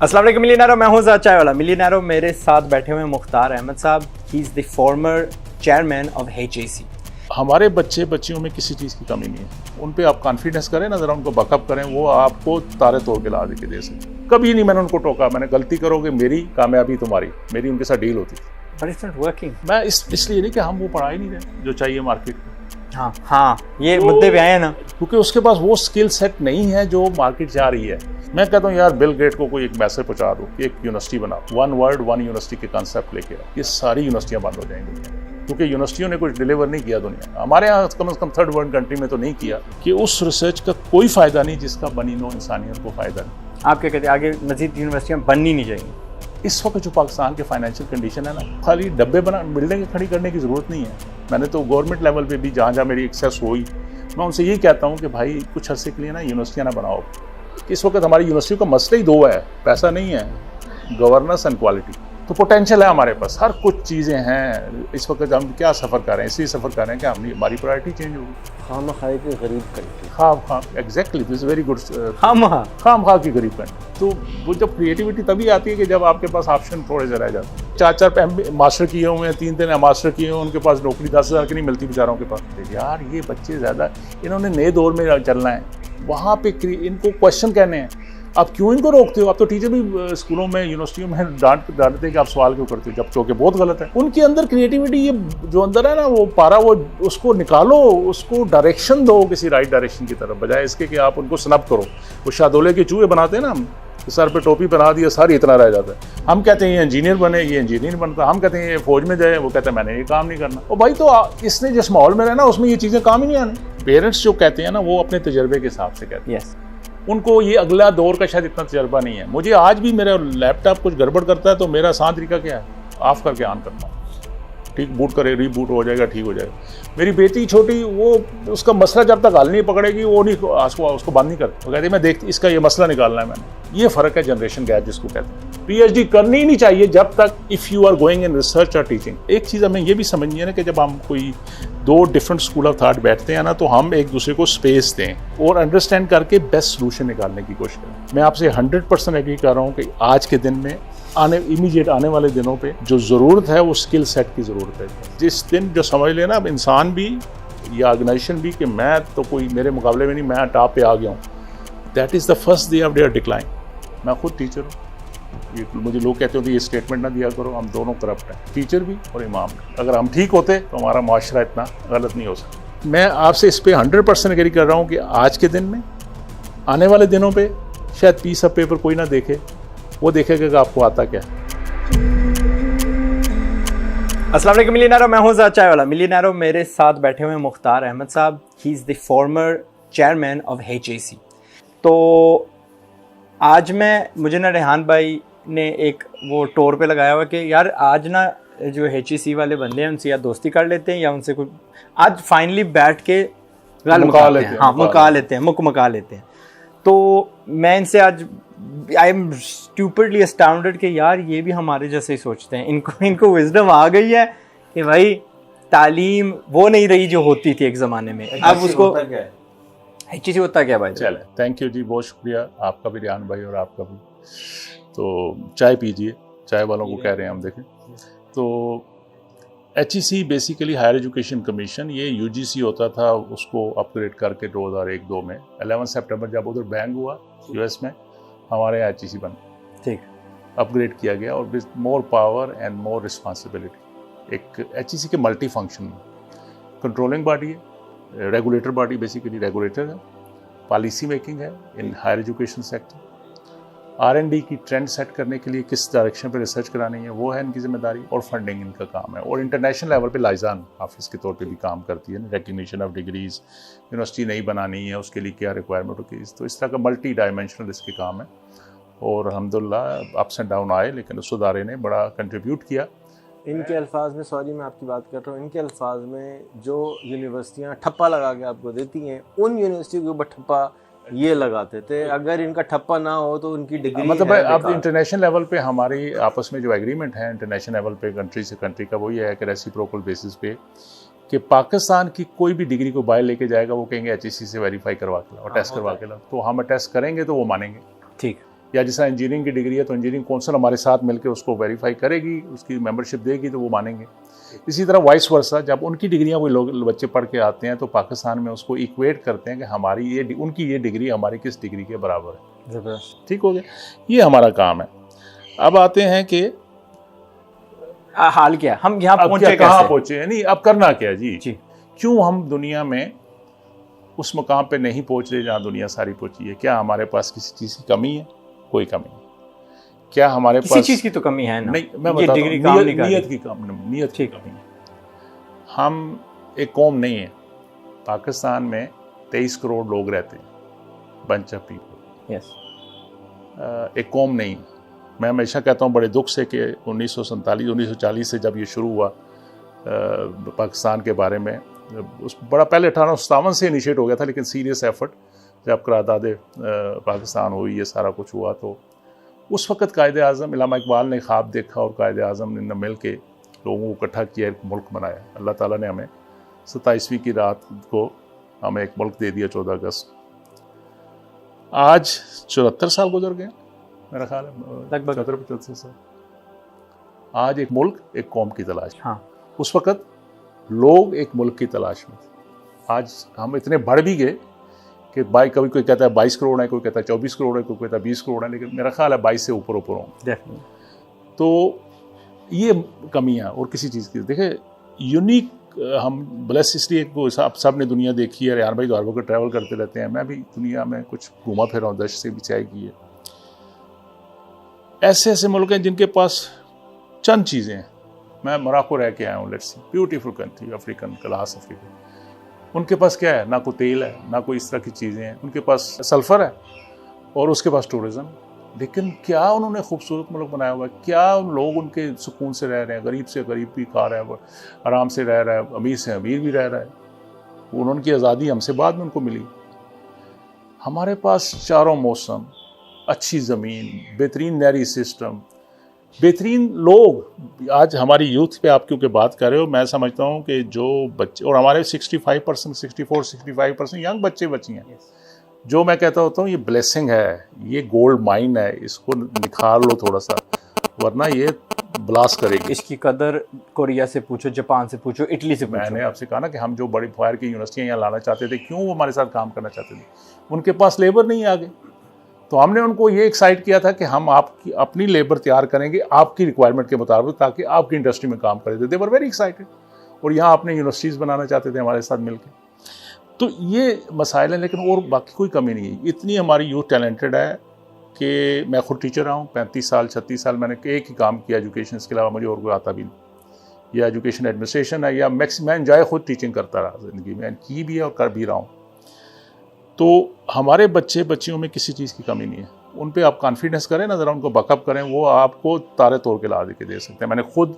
अस्सलाम वालेकुम मिलियनेरो, मैं हूं ज़ाद चाय वाला। मिलियनेरो मेरे साथ बैठे हुए हैं मुख्तार अहमद साहब। He is the former chairman of HAC। हमारे बच्चियों में किसी चीज़ की कमी नहीं है। उन पे आप कॉन्फिडेंस करें ना, ज़रा उनको बकअप करें, वो आपको तारे तोड़ के ला के दे सकते। कभी नहीं मैंने उनको टोका, मैंने गलती करोगे मेरी, कामयाबी तुम्हारी, मेरी उनके साथ डील होती थी। But it's not working. मैं इसलिए नहीं कि हम वो पढ़ा ही नहीं रहे जो चाहिए मार्केट में। हाँ ये मुद्दे पे आए हैं ना, क्योंकि उसके पास वो स्किल सेट नहीं है जो मार्केट जा रही है। मैं कहता हूँ यार, बिल गेट को कोई एक मैसेज पहुंचा दो कि एक यूनिवर्सिटी बनाओ, वन वर्ल्ड वन यूनिवर्सिटी के कंसेप्ट लेके आओ, ये सारी यूनिवर्सिटियां बंद हो जाएंगी दुनिया में। क्योंकि यूनिवर्सिटियों ने कुछ डिलीवर नहीं किया दुनिया, हमारे यहाँ कम से कम थर्ड वर्ल्ड कंट्री में तो नहीं किया, कि उस रिसर्च का कोई फायदा नहीं जिसका बनी नो इंसानियत को फायदा नहीं। आप क्या कहते हैं, आगे मजीद यूनिवर्सिटियाँ बननी नहीं चाहिए? इस वक्त जो पाकिस्तान के फाइनेंशियल कंडीशन है ना, खाली डब्बे बना बिल्डिंग खड़ी करने की ज़रूरत नहीं है। मैंने तो गवर्नमेंट लेवल पे भी जहाँ जहाँ मेरी एक्सेस हुई, मैं उनसे यही कहता हूँ कि भाई कुछ अर्से के लिए ना यूनिवर्सिटियाँ ना बनाओ। इस वक्त हमारी यूनिवर्सिटियों का मसला ही दो है, पैसा नहीं है, गवर्नेंस एंड क्वालिटी। तो पोटेंशियल है हमारे पास, हर कुछ चीज़ें हैं। इस वक्त हम क्या सफ़र कर रहे हैं, इसलिए सफ़र कर रहे हैं कि हमारी प्रायोरिटी चेंज होगी। खाम खाए की गरीब कंट्री। हाँ एग्जैक्टली, दिस वेरी गुड। खाम खा की गरीब कंट्री। तो वो जब क्रिएटिविटी तभी आती है कि जब आपके पास ऑप्शन थोड़े से रह जाते हैं। 4 मास्टर किए हुए हैं, 3 मास्टर किए हुए हैं, उनके पास नौकरी 10,000 की नहीं मिलती बेचारों के पास। यार ये बच्चे ज़्यादा, इन्होंने नए दौर में चलना है, वहाँ पे इनको क्वेश्चन कहने हैं। आप क्यों इनको रोकते हो? आप तो टीचर भी स्कूलों में यूनिवर्सिटियों में डांटते हैं कि आप सवाल क्यों करते हो, जब चौके बहुत गलत है। उनके अंदर क्रिएटिविटी, ये जो अंदर है ना वो पारा, वो उसको निकालो, उसको डायरेक्शन दो किसी राइट डायरेक्शन की तरफ, बजाय इसके कि आप उनको स्नब करो। वो शादोले के चूहे बनाते हैं ना हम, सर पे टोपी पहना दिया, सारी इतना रह जाता है। हम कहते हैं ये इंजीनियर बने, ये इंजीनियर बनता। हम कहते हैं ये फौज में जाए, वो कहते हैं मैंने ये काम नहीं करना। और भाई तो इसने जिस माहौल में रहना उसमें ये चीज़ें काम ही नहीं आनी। पेरेंट्स जो कहते हैं ना, वो अपने तजर्बे के हिसाब से कहते हैं। उनको ये अगला दौर का शायद इतना तजर्बा नहीं है। मुझे आज भी मेरा लैपटॉप कुछ गड़बड़ करता है तो मेरा आसान तरीका क्या है, ऑफ करके ऑन करता हूँ, ठीक बूट करे, रीबूट हो जाएगा, ठीक हो जाएगा। मेरी बेटी छोटी, वो उसका मसला जब तक हल नहीं पकड़ेगी वो नहीं, उसको बंद नहीं करती। वो कहती है मैं देखती, इसका ये मसला निकालना है मैंने। ये फ़र्क है जनरेशन गैप जिसको कहते हैं। PhD करनी ही नहीं चाहिए जब तक if you are going in research और टीचिंग। एक चीज़ हमें ये भी समझनी है ना कि जब हम कोई 2 डिफरेंट स्कूल ऑफ थॉट बैठते हैं ना, तो हम एक दूसरे को स्पेस दें और अंडरस्टैंड करके बेस्ट सोल्यूशन निकालने की कोशिश करें। मैं आपसे 100% एग्री कर रहा हूँ कि आज के दिन में इमीडिएट आने वाले दिनों पे जो ज़रूरत है वो स्किल सेट की ज़रूरत है। जिस दिन जो समझ लेना अब इंसान भी या ऑर्गेनाइजेशन भी कि मैं तो कोई मेरे मुकाबले में नहीं, मैं टॉप पे आ गया हूँ, that is the first day of their decline. मैं खुद टीचर हूँ, ये मुझे लोग कहते होते ये स्टेटमेंट ना दिया करो, हम दोनों करप्ट हैं, टीचर भी और इमाम भी। अगर हम ठीक होते तो हमारा माशरा इतना गलत नहीं हो सकता। मैं आपसे इस पर 100% एग्री कर रहा हूँ कि आज के दिन में, आने वाले दिनों पे शायद पीस ऑफ पेपर कोई ना देखे, वो देखेगा कि आपको आता क्या है। अस्सलाम वालेकुम मिलियनेरो, मैं हूं ज़ाद चाय वाला। मिलियनेरो मेरे साथ बैठे हुए हैं मुख्तार अहमद साहब। He is the former chairman of HAC। तो आज मुझे ना रेहान भाई ने एक वो टोर पे लगाया हुआ कि यार आज ना जो HAC वाले बंदे हैं उनसे या दोस्ती कर लेते हैं या उनसे कुछ आज फाइनली बैठ के मुका लेते हैं। तो मैं इनसे आज आई एम स्टूपिडली अस्टाउंडेड कि यार ये भी हमारे जैसे ही सोचते हैं। इनको विजडम आ गई है कि भाई तालीम वो नहीं रही जो होती थी एक ज़माने में। अब उसको HAC होता क्या भाई? चले, थैंक यू जी, बहुत शुक्रिया आपका भी, रेहान भाई, और आपका भी। तो चाय पीजिए, चाय वालों को कह रहे हैं हम। देखें तो HEC basically higher education commission, ये UGC होता था, उसको अपग्रेड करके 2001-2 में 11 सितंबर जब उधर बैंग हुआ US में, हमारे यहाँ HEC बन, ठीक अपग्रेड किया गया और with more power and more responsibility. एक HEC के मल्टी फंक्शन, कंट्रोलिंग बॉडी है, रेगुलेटर बॉडी, बेसिकली रेगुलेटर है, पॉलिसी मेकिंग है in higher education sector, R&D की ट्रेंड सेट करने के लिए किस डायरेक्शन पे रिसर्च करानी है वो है इनकी जिम्मेदारी, और फंडिंग इनका काम है। और इंटरनेशनल लेवल पे लाइजान ऑफिस के तौर पे भी काम करती है, रिकग्निशन ऑफ डिग्रीज, यूनिवर्सिटी नहीं बनानी है उसके लिए क्या रिक्वायरमेंट होती है। तो इस तरह का मल्टी डायमेंशनल इसके काम है। और अल्हम्दुलिल्लाह अप्स एंड डाउन आए, लेकिन उस अदारे ने बड़ा कंट्रीब्यूट किया। इनके अल्फाज में, सॉरी मैं आपकी बात कर रहा हूँ, इनके अल्फाज में जो यूनिवर्सिटियाँ ठप्पा लगा के आपको देती हैं, उन यूनिवर्सिटी के ऊपर ठप्पा ये लगाते थे। अगर इनका ठप्पा ना हो तो उनकी डिग्री मतलब अब इंटरनेशनल लेवल पे हमारी आपस में जो एग्रीमेंट है इंटरनेशनल लेवल पे कंट्री से कंट्री का, वो ये है कि रेसिप्रोकल बेसिस पे कि पाकिस्तान की कोई भी डिग्री को बाहर लेके जाएगा वो कहेंगे HEC से वेरीफाई करवा के लाओ और टेस्ट करवा के लाओ, तो हम टेस्ट करेंगे तो वो मानेंगे। ठीक, या जैसा इंजीनियरिंग की डिग्री है तो इंजीनियरिंग काउंसिल हमारे साथ मिलकर उसको वेरीफाई करेगी, उसकी मेंबरशिप देगी तो वो मानेंगे। इसी तरह वाइस वर्सा, जब उनकी डिग्रियां वो लोग बच्चे पढ़ के आते हैं तो पाकिस्तान में उसको इक्वेट करते हैं कि हमारी ये उनकी ये डिग्री हमारी किस डिग्री के बराबर है। ठीक हो गया, ये हमारा काम है। अब आते हैं कि हाल क्या, हम यहाँ पहुंचे, कहाँ पहुंचे, नहीं अब करना क्या जी, क्यों हम दुनिया में उस मुकाम पे नहीं पहुंच रहे जहाँ दुनिया सारी पहुंची है? क्या हमारे पास किसी चीज़ की कमी है? कोई कमी नहीं। क्या हमारे पास किसी चीज़ की तो कमी है ना? नहीं, मैं बताता हूँ, नीयत की कमी है। हम एक कौम नहीं है। पाकिस्तान में 23 करोड़ लोग रहते हैं, बंच ऑफ पीपल। एक कौम नहीं। मैं हमेशा कहता हूँ बड़े दुख से कि 1940 से जब ये शुरू हुआ पाकिस्तान के बारे में, उस बड़ा पहले 1857 से इनिशिएट हो गया था, लेकिन सीरियस एफर्ट जब करारदाद पाकिस्तान हुई, ये सारा कुछ हुआ, तो उस वक़्त कायदे आज़म इलामा इकबाल ने ख्वाब देखा और कायदे आज़म ने मिल के लोगों को इकट्ठा किया, एक मुल्क बनाया। अल्लाह ताला ने हमें 27वीं की रात को हमें एक मुल्क दे दिया, 14 अगस्त। आज 74 साल गुजर गए, मेरा ख्याल है लगभग 75 साल। आज एक मुल्क एक कौम की तलाश। हाँ, उस वक़्त लोग एक मुल्क की तलाश में थे। आज हम इतने बढ़ भी गए कि कभी कोई कहता है 22 करोड़ है, कोई कहता है 24 करोड़ है, कोई कहता है 20 करोड़ है, लेकिन मेरा ख्याल है 22 से ऊपर होंगे। तो ये कमियां और किसी चीज़ की, देखिए यूनिक, हम ब्लेस इसलिए आप सब ने दुनिया देखी है, रेहान भाई तो हर वक्त ट्रैवल करते रहते हैं, मैं भी दुनिया में कुछ घूमा फिरा हूँ, 10 से भी चाय की है। ऐसे ऐसे मुल्क हैं जिनके पास चंद चीज़ें हैं। मैं मोरक्को रह के आया हूँ, let's see, beautiful country, African class Africa. उनके पास क्या है? ना कोई तेल है, ना कोई इस तरह की चीज़ें हैं। उनके पास सल्फ़र है और उसके पास टूरिज़्म। लेकिन क्या उन्होंने खूबसूरत मुल्क बनाया हुआ है? क्या लोग उनके सुकून से रह रहे हैं? गरीब से गरीब भी खा रहा है, आराम से रह रहा है, अमीर से अमीर भी रह रहा है। उनकी आज़ादी हमसे बाद में उनको मिली। हमारे पास चारों मौसम, अच्छी ज़मीन, बेहतरीन नहरी सिस्टम, बेहतरीन लोग। आज हमारी यूथ पे आप क्योंकि बात कर रहे हो, मैं समझता हूँ कि जो बच्चे, और हमारे 65%, 64-65% यंग बच्ची हैं, जो मैं कहता होता हूँ ये ब्लेसिंग है, ये गोल्ड माइन है, इसको निखार लो थोड़ा सा, वरना ये ब्लास्ट करेगी। इसकी कदर कोरिया से पूछो, जापान से पूछो, इटली से पूछो। मैंने आपसे कहा ना कि हम जो बड़ी फायर की यूनिवर्सिटियाँ यहाँ लाना चाहते थे, क्यों वो हमारे साथ काम करना चाहते थे? उनके पास लेबर नहीं आगे, तो हमने उनको ये एक्साइट किया था कि हम आपकी अपनी लेबर तैयार करेंगे आपकी रिक्वायरमेंट के मुताबिक, ताकि आपकी इंडस्ट्री में काम करे थे। दे वर वेरी एक्साइटेड, और यहाँ अपने यूनिवर्सिटीज़ बनाना चाहते थे हमारे साथ मिलकर। तो ये मसाइल हैं, लेकिन और बाकी कोई कमी नहीं है। इतनी हमारी यूथ टैलेंटेड है कि मैं खुद टीचर रहा हूँ 35 साल 36 साल, मैंने एक ही काम किया एजुकेशन, इसके अलावा मुझे और कोई आता भी नहीं। या एजुकेशन एडमिनिस्ट्रेशन है, या मैं एंजॉय खुद टीचिंग करता रहा ज़िंदगी में, की भी है और कर भी रहा हूँ। तो हमारे बच्चियों में किसी चीज़ की कमी नहीं है। उन पे आप कॉन्फिडेंस करें ना, ज़रा उनको बकअप करें, वो आपको तारे तोड़ के ला के दे सकते हैं। मैंने खुद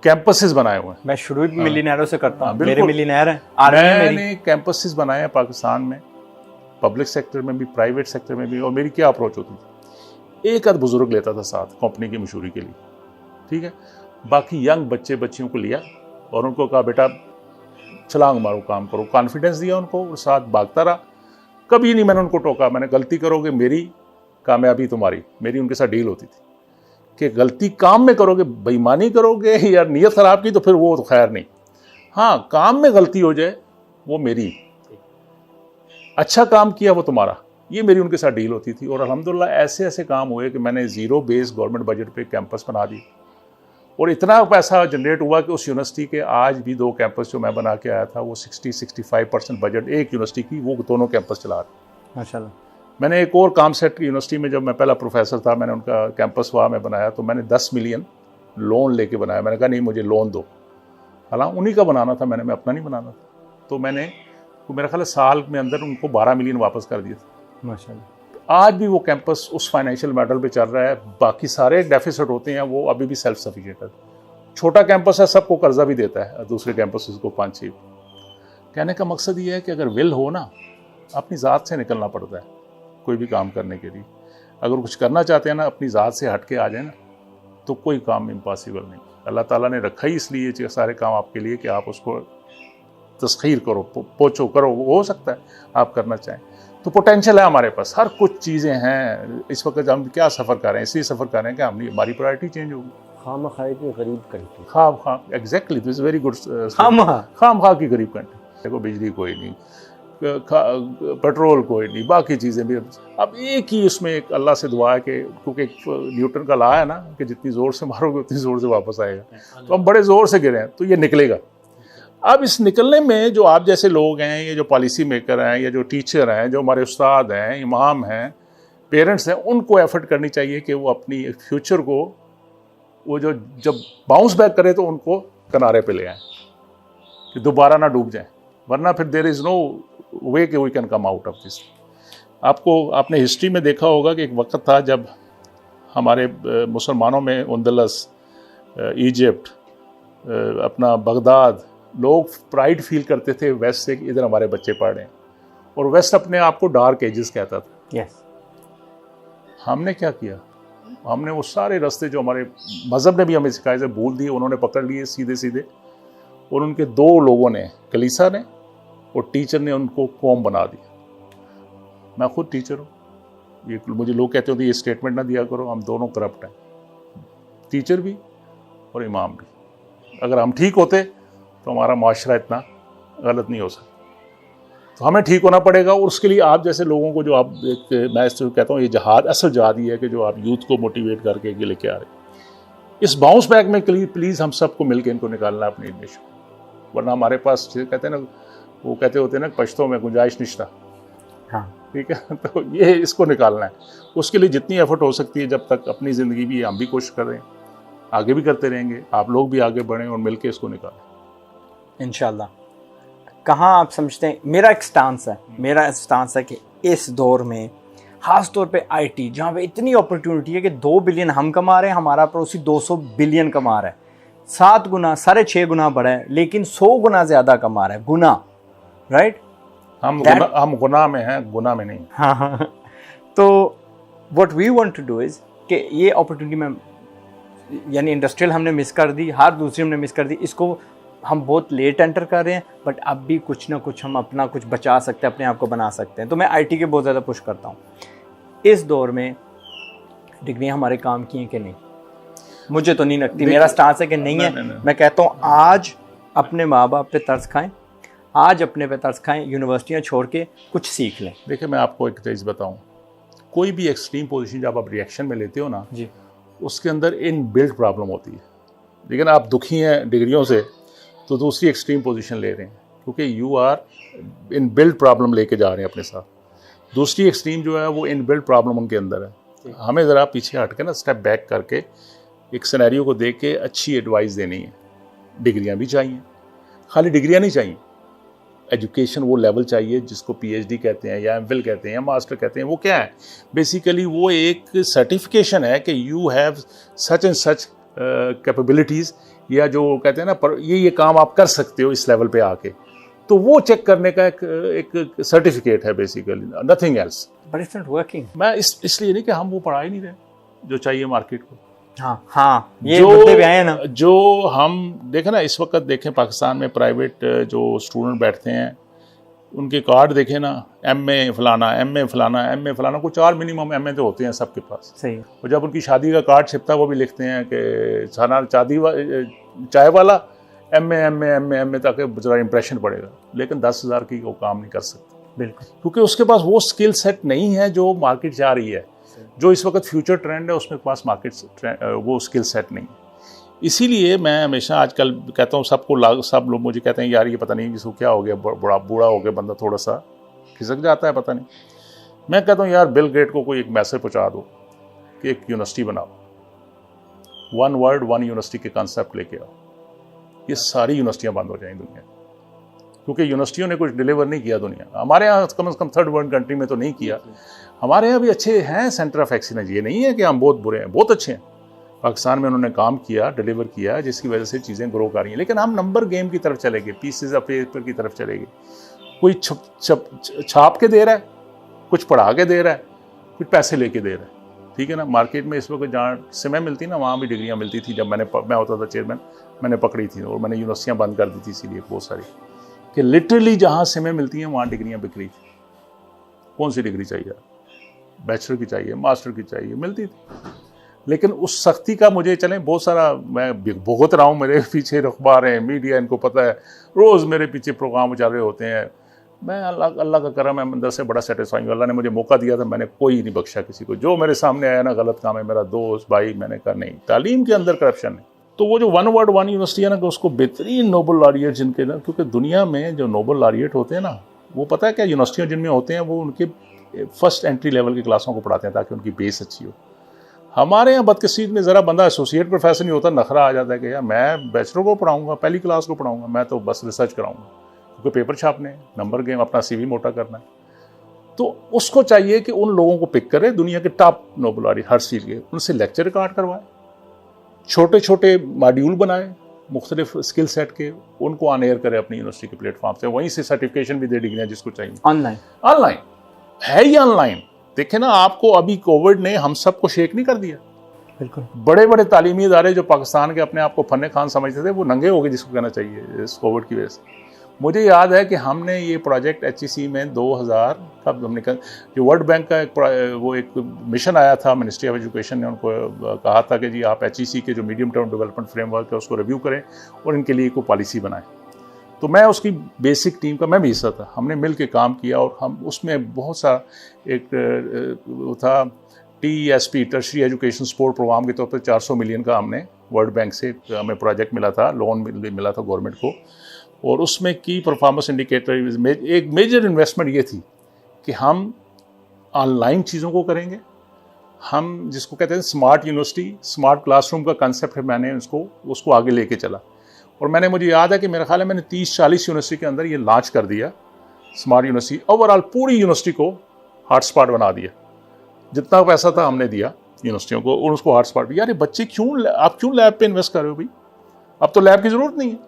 कैंपसेस बनाए हुए हैं। मैं शुरू भी मिलियनेयरों से करता हूँ, मेरे मिलियनेयर हैं, मैंने कैंपसेस बनाए हैं पाकिस्तान में, पब्लिक सेक्टर में भी, प्राइवेट सेक्टर में भी। और मेरी क्या अप्रोच होती थी, एक आध बुजुर्ग लेता था साथ कंपनी की मशहूरी के लिए, ठीक है, बाकी यंग बच्चियों को लिया और उनको कहा बेटा छलांग मारो, काम करो, कॉन्फिडेंस दिया उनको और साथ भागता रहा। कभी नहीं मैंने उनको टोका, मैंने गलती करोगे मेरी कामयाबी तुम्हारी, मेरी उनके साथ डील होती थी कि गलती काम में करोगे, बेईमानी करोगे या नीयत ख़राब की तो फिर वो तो खैर नहीं। हाँ, काम में गलती हो जाए वो मेरी, अच्छा काम किया वो तुम्हारा, ये मेरी उनके साथ डील होती थी। और अल्हम्दुलिल्लाह ऐसे ऐसे काम हुए कि मैंने ज़ीरो बेस गवर्नमेंट बजट पे कैंपस बना दी और इतना पैसा जनरेट हुआ कि उस यूनिवर्सिटी के आज भी 2 कैंपस जो मैं बना के आया था, वो 60-65% बजट एक यूनिवर्सिटी की, वो दोनों कैंपस चला रहे माशाल्लाह। मैंने एक और कामसेट यूनिवर्सिटी में, जब मैं पहला प्रोफेसर था, मैंने उनका कैंपस वहाँ में बनाया, तो मैंने 10 मिलियन लोन लेके बनाया। मैंने कहा नहीं मुझे लोन दो, हालांकि उन्हीं का बनाना था, मैं अपना नहीं बनाना था। तो मैंने मेरा ख्याल साल में अंदर उनको 12 मिलियन वापस कर दिया था माशाल्लाह। आज भी वो कैंपस उस फाइनेंशियल मॉडल पे चल रहा है। बाकी सारे डेफिसिट होते हैं, वो अभी भी सेल्फ सफिशिएंट है। छोटा कैंपस है, सबको कर्जा भी देता है, दूसरे कैंपस को 5-6। कहने का मकसद ये है कि अगर विल हो ना, अपनी ज़ात से निकलना पड़ता है कोई भी काम करने के लिए। अगर कुछ करना चाहते हैं ना, अपनी ज़ात से हट के आ जाए ना, तो कोई काम इम्पॉसिबल नहीं। अल्लाह ताला ने रखा ही इसलिए सारे काम आपके लिए कि आप उसको तस्खीर करो, पोछो करो, वो हो सकता है आप करना चाहें। तो पोटेंशियल है हमारे पास, हर कुछ चीज़ें हैं। इस वक्त हम क्या सफ़र कर रहे हैं, इसलिए सफ़र कर रहे हैं कि हमारी प्रायोरिटी चेंज होगी। खामखा इतनी गरीब कंट्री, खाम exactly, this is very good. खामखा की गरीब कंट्री। देखो बिजली कोई नहीं, पेट्रोल कोई नहीं, बाकी चीज़ें भी। अब एक ही उसमें एक अल्लाह से दुआ है कि क्योंकि एक न्यूटन का लॉ है ना कि जितनी ज़ोर से मारोगे उतनी ज़ोर से वापस आएगा। तो हम बड़े ज़ोर से गिरे हैं तो ये निकलेगा। अब इस निकलने में जो आप जैसे लोग हैं, ये जो पॉलिसी मेकर हैं, या जो टीचर हैं, जो हमारे उस्ताद हैं, इमाम हैं, पेरेंट्स हैं, उनको एफर्ट करनी चाहिए कि वो अपनी फ्यूचर को वो जो जब बाउंस बैक करे तो उनको किनारे पे ले आए कि दोबारा ना डूब जाए, वरना फिर देयर इज़ नो वे कि we can come out of this. आपने हिस्ट्री में देखा होगा कि एक वक्त था जब हमारे मुसलमानों में अंदलस, इजिप्ट, अपना बगदाद, लोग प्राइड फील करते थे वेस्ट से कि इधर हमारे बच्चे पढ़ रहे हैं, और वेस्ट अपने आप को डार्क एजेस कहता था। yes. हमने क्या किया, हमने वो सारे रास्ते जो हमारे मज़हब ने भी हमें सिखाए थे भूल दिए, उन्होंने पकड़ लिए सीधे सीधे, और उनके दो लोगों ने, कलीसा ने और टीचर ने, उनको कौम बना दिया। मैं खुद टीचर हूँ, ये मुझे लोग कहते होते ये स्टेटमेंट ना दिया करो, हम दोनों करप्ट हैं, टीचर भी और इमाम भी। अगर हम ठीक होते तो हमारा माशरा इतना गलत नहीं हो सकता। तो हमें ठीक होना पड़ेगा, और उसके लिए आप जैसे लोगों को, जो आप एक, मैं इससे कहता हूँ ये जहाद, असल जहाद ही है कि जो आप यूथ को मोटिवेट करके लेके आ रहे हैं। इस बाउंस बैक में प्लीज़ हम सबको मिलकर इनको निकालना है अपनी नेशन, वरना हमारे पास कहते हैं ना, वो कहते होते हैं ना पश्तों में गुंजाइश निश्ता। हाँ ठीक है, तो ये इसको निकालना है। उसके लिए जितनी एफर्ट हो सकती है, जब तक अपनी ज़िंदगी भी हम भी कोशिश कर रहे हैं, आगे भी करते रहेंगे, आप लोग भी आगे बढ़ें और मिलके इसको निकालें इंशाल्लाह। कहाँ आप समझते हैं, मेरा स्टांस है कि इस दौर में ख़ास तौर पे आईटी, जहाँ पे इतनी अपॉर्चुनिटी है कि 2 बिलियन हम कमा रहे हैं, हमारा पड़ोसी 200 बिलियन कमा रहा है, 7 गुना 6.5 गुना बड़ा है, लेकिन 100 गुना ज़्यादा कमा रहा है, गुना, राइट। हम गुनाह में हैं, गुनाह में नहीं। हाँ। तो what we want to do is कि ये अपॉर्चुनिटी में, यानी इंडस्ट्रियल हमने मिस कर दी, हर दूसरी हमने मिस कर दी, इसको हम बहुत लेट एंटर कर रहे हैं, बट अब भी कुछ ना कुछ हम अपना कुछ बचा सकते हैं, अपने आप को बना सकते हैं। तो मैं आईटी के बहुत ज़्यादा पुश करता हूँ। इस दौर में डिग्रियाँ हमारे काम की हैं कि नहीं, मुझे तो नहीं लगती। मेरा स्टांस है कि नहीं है। मैं कहता हूँ आज अपने माँ बाप पे तरस खाएं, आज अपने पे तरस खाएं, यूनिवर्सिटियाँ छोड़ के कुछ सीख लें। देखिए मैं आपको एक चीज़ बताऊँ, कोई भी एक्सट्रीम पोजीशन जब आप रिएक्शन में लेते हो ना जी, उसके अंदर इन बिल्ड प्रॉब्लम होती है। लेकिन आप दुखी हैं डिग्रियों से तो दूसरी एक्सट्रीम पोजीशन ले रहे हैं, क्योंकि you are inbuilt problem लेके जा रहे हैं अपने साथ। दूसरी एक्सट्रीम जो है वो इन बिल्ड प्रॉब्लम उनके अंदर है। हमें ज़रा पीछे हट के ना, स्टेप बैक करके एक सिनेरियो को देख के अच्छी एडवाइस देनी है। डिग्रियां भी चाहिए, खाली डिग्रियां नहीं चाहिए, एजुकेशन वो लेवल चाहिए जिसको पीएचडी कहते हैं या एमफिल कहते हैं या मास्टर कहते हैं। वो क्या है बेसिकली, वो एक सर्टिफिकेशन है कि you have such and such capabilities, या जो कहते हैं ना पर ये काम आप कर सकते हो इस लेवल पे आके, तो वो चेक करने का एक सर्टिफिकेट है basically, nothing else. But it's not working. मैं इसलिए नहीं कि हम वो पढ़ा ही नहीं रहे जो चाहिए मार्केट को। हाँ, ये मुद्दे भी आए ना, जो हम देखें ना इस वक्त, देखें पाकिस्तान में प्राइवेट जो स्टूडेंट बैठते हैं उनके कार्ड देखें ना, एमए फलाना, कुछ और मिनिमम एमए तो होते हैं सबके पास। सही। और जब उनकी शादी का कार्ड छिपता है वो भी लिखते हैं कि साना चाय वाला एमए ताकि ज़रा इंप्रेशन पड़ेगा, लेकिन 10,000 की वो काम नहीं कर सकते। बिल्कुल, क्योंकि उसके पास वो स्किल सेट नहीं है जो मार्केट जा रही है, जो इस वक्त फ्यूचर ट्रेंड है उसमें पास मार्केट वो स्किल सेट नहीं है। इसीलिए मैं हमेशा आजकल कहता हूँ सब लोग मुझे कहते हैं यार ये पता नहीं किसको क्या हो गया, बूढ़ा हो गया बंदा, थोड़ा सा खिसक जाता है पता नहीं। मैं कहता हूँ यार बिल गेट को कोई एक मैसेज पहुँचा दो कि एक यूनिवर्सिटी बनाओ, 1 वर्ल्ड 1 यूनिवर्सिटी के कॉन्सेप्ट लेके आओ, ये सारी यूनिवर्सिटियाँ बंद हो जाएंगी दुनिया, क्योंकि यूनिवर्सिटियों ने कुछ डिलीवर नहीं किया दुनिया। हमारे यहाँ कम से कम 3rd वर्ल्ड कंट्री में तो नहीं किया। हमारे यहाँ भी अच्छे हैं सेंटर ऑफ एक्सीलेंस, ये नहीं है कि हम बहुत बुरे हैं, बहुत अच्छे हैं। पाकिस्तान में उन्होंने काम किया, डिलीवर किया, जिसकी वजह से चीज़ें ग्रो कर रही हैं। लेकिन हम नंबर गेम की तरफ चले गए, पीसेज ऑफ पेपर की तरफ चले गए। कोई छाप के दे रहा है, कुछ पढ़ा के दे रहा है, कुछ पैसे लेके दे रहा है। ठीक है ना, मार्केट में इस वक्त जहाँ समय मिलती ना वहाँ भी डिग्रियाँ मिलती थी। जब मैं होता था चेयरमैन, मैंने पकड़ी थी और मैंने यूनिवर्सिटियाँ बंद कर दी थी इसीलिए बहुत सारी, कि लिटरली जहाँ समय मिलती हैं वहाँ डिग्रियाँ बिक रही थी। कौन सी डिग्री चाहिए, बैचलर की चाहिए, मास्टर की चाहिए, मिलती थी। लेकिन उस सख्ती का मुझे चलें बहुत सारा मैं भुगत रहा हूँ, मेरे पीछे अखबार हैं, मीडिया, इनको पता है, रोज़ मेरे पीछे प्रोग्राम चल रहे होते हैं। मैं अल्लाह का करम है, अंदर से बड़ा सेटिस्फाइंग, अल्लाह ने मुझे मौका दिया था, मैंने कोई नहीं बख्शा किसी को। जो मेरे सामने आया ना गलत काम है, मेरा दोस्त भाई, मैंने कहा नहीं, तालीम के अंदर करप्शन नहीं। तो वो जो वन वर्ड वन यूनिवर्सिटी है ना, कि उसको बेहतरीन नोबल लॉरिएट जिनके ना, क्योंकि दुनिया में जो नोबल लॉरिएट होते हैं ना, वो पता है क्या, यूनिवर्सिटियाँ जिनमें होते हैं वो उनके फर्स्ट एंट्री लेवल की क्लासों को पढ़ाते हैं ताकि उनकी बेस अच्छी हो। हमारे यहाँ बदकिस्मत में ज़रा बंदा एसोसिएट प्रोफेसर नहीं होता, नखरा आ जाता है कि यार मैं बैचलर को पढ़ाऊँगा, पहली क्लास को पढ़ाऊँगा, मैं तो बस रिसर्च कराऊँगा, क्योंकि पेपर छापने हैं, नंबर गेम, अपना CV मोटा करना है। तो उसको चाहिए कि उन लोगों को पिक करे, दुनिया के टॉप नोबल हर फील्ड के, उनसे लेक्चर रिकॉर्ड करवाए, छोटे छोटे मॉड्यूल बनाए मुख्तलिफ स्किल सेट के, उनको ऑन एयर करे अपनी यूनिवर्सिटी के प्लेटफॉर्म से, वहीं से सर्टिफिकेशन भी दे डिग्रियाँ जिसको चाहिए। ऑनलाइन है ही ऑनलाइन। देखें ना, आपको अभी कोविड ने हम सबको शेक नहीं कर दिया। बिल्कुल। बड़े बड़े तालीमी इदारे जो पाकिस्तान के अपने आप को फन्ने खान समझते थे, वो नंगे हो गए जिसको कहना चाहिए इस कोविड की वजह से। मुझे याद है कि हमने ये प्रोजेक्ट HEC में 2000 कब हमने जो वर्ल्ड बैंक का एक मिशन आया था, मिनिस्ट्री ऑफ एजुकेशन ने उनको कहा था कि जी आप HEC के जो मीडियम टर्म डेवलपमेंट फ्रेमवर्क है उसको रिव्यू करें और इनके लिए कोई पॉलिसी बनाएं। तो मैं उसकी बेसिक टीम का मैं भी हिस्सा था, हमने मिल के काम किया और हम उसमें बहुत सा एक वो था TESP, tertiary education support programme के तौर पर 400 मिलियन का हमने वर्ल्ड बैंक से हमें प्रोजेक्ट मिला था, लोन मिला था गवर्नमेंट को। और उसमें की परफॉर्मेंस इंडिकेटर एक मेजर इन्वेस्टमेंट ये थी कि हम ऑनलाइन चीज़ों को करेंगे, हम जिसको कहते हैं स्मार्ट यूनिवर्सिटी, स्मार्ट क्लासरूम का कंसेप्ट है, मैंने उसको आगे लेके चला। और मुझे याद है कि मेरा ख्याल है मैंने 30-40 यूनिवर्सिटी के अंदर ये लॉन्च कर दिया स्मार्ट यूनिवर्सिटी। ओवरऑल पूरी यूनिवर्सिटी को हॉटस्पॉट बना दिया, जितना पैसा था हमने दिया यूनिवर्सिटियों को और उसको हॉटस्पॉट। यार ये बच्चे आप क्यों लैब पे इन्वेस्ट कर रहे हो भाई? अब तो लैब की ज़रूरत नहीं है,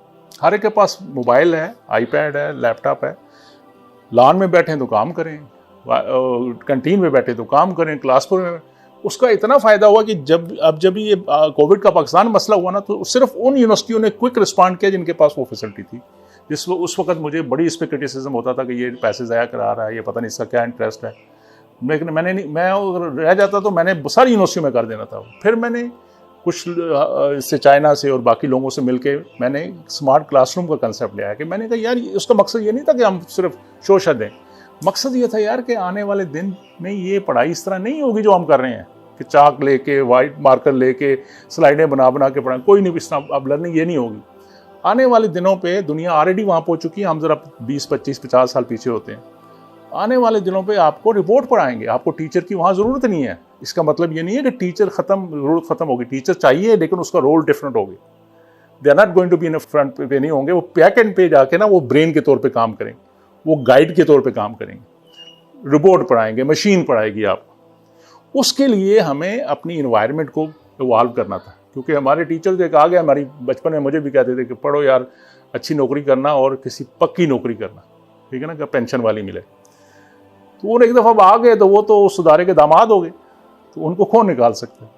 हर एक के पास मोबाइल है, आईपैड है, लैपटॉप है, लॉन में बैठे तो काम करें, कैंटीन में बैठे तो काम करें, क्लास में। उसका इतना फ़ायदा हुआ कि जब ये कोविड का पाकिस्तान मसला हुआ ना, तो सिर्फ उन यूनिवर्सिटियों ने क्विक रिस्पॉन्ड किया जिनके पास वो फैसिलिटी थी। उस वक्त मुझे बड़ी इस पर क्रिटिसिज्म होता था कि ये पैसे ज़ाया करा रहा है, ये पता नहीं इसका क्या इंटरेस्ट है। लेकिन मैं रह जाता तो मैंने सारी यूनिवर्सिटियों में कर देना था। फिर मैंने कुछ इससे चाइना से और बाकी लोगों से मिलके मैंने स्मार्ट क्लासरूम का कंसेप्ट लिया है कि मैंने कहा यार उसका मकसद ये नहीं था कि हम सिर्फ शोशा दें, मकसद ये था यार कि आने वाले दिन में ये पढ़ाई इस तरह नहीं होगी जो हम कर रहे हैं कि चाक लेके वाइट मार्कर लेके स्लाइडें बना के पढ़ाएं, कोई नहीं, इस तरह अब लर्निंग ये नहीं होगी। आने वाले दिनों पे दुनिया ऑलरेडी वहाँ पहुँच चुकी है, हम ज़रा 20-25-50 साल पीछे होते हैं। आने वाले दिनों पे आपको रिपोर्ट पढ़ाएंगे, आपको टीचर की वहाँ ज़रूरत नहीं है। इसका मतलब ये नहीं है कि टीचर ज़रूरत ख़त्म होगी, टीचर चाहिए लेकिन उसका रोल डिफरेंट होगी। They are not going to be in front पे नहीं होंगे, वो बैक एंड पे जाके ना वो ब्रेन के तौर पे काम करेंगे, वो गाइड के तौर पे काम करेंगे, रिपोर्ट पढ़ाएंगे, मशीन पढ़ाएगी आपको। उसके लिए हमें अपनी इन्वायरमेंट को इवॉल्व करना था, क्योंकि हमारे टीचर जो एक आ गया, हमारी बचपन में मुझे भी कहते थे कि पढ़ो यार, अच्छी नौकरी करना और किसी पक्की नौकरी करना, ठीक है ना, कि पेंशन वाली मिले। तो वो एक दफ़ा आ गए तो वो तो सुधारे के दामाद हो गए, तो उनको कौन निकाल सकते हैं,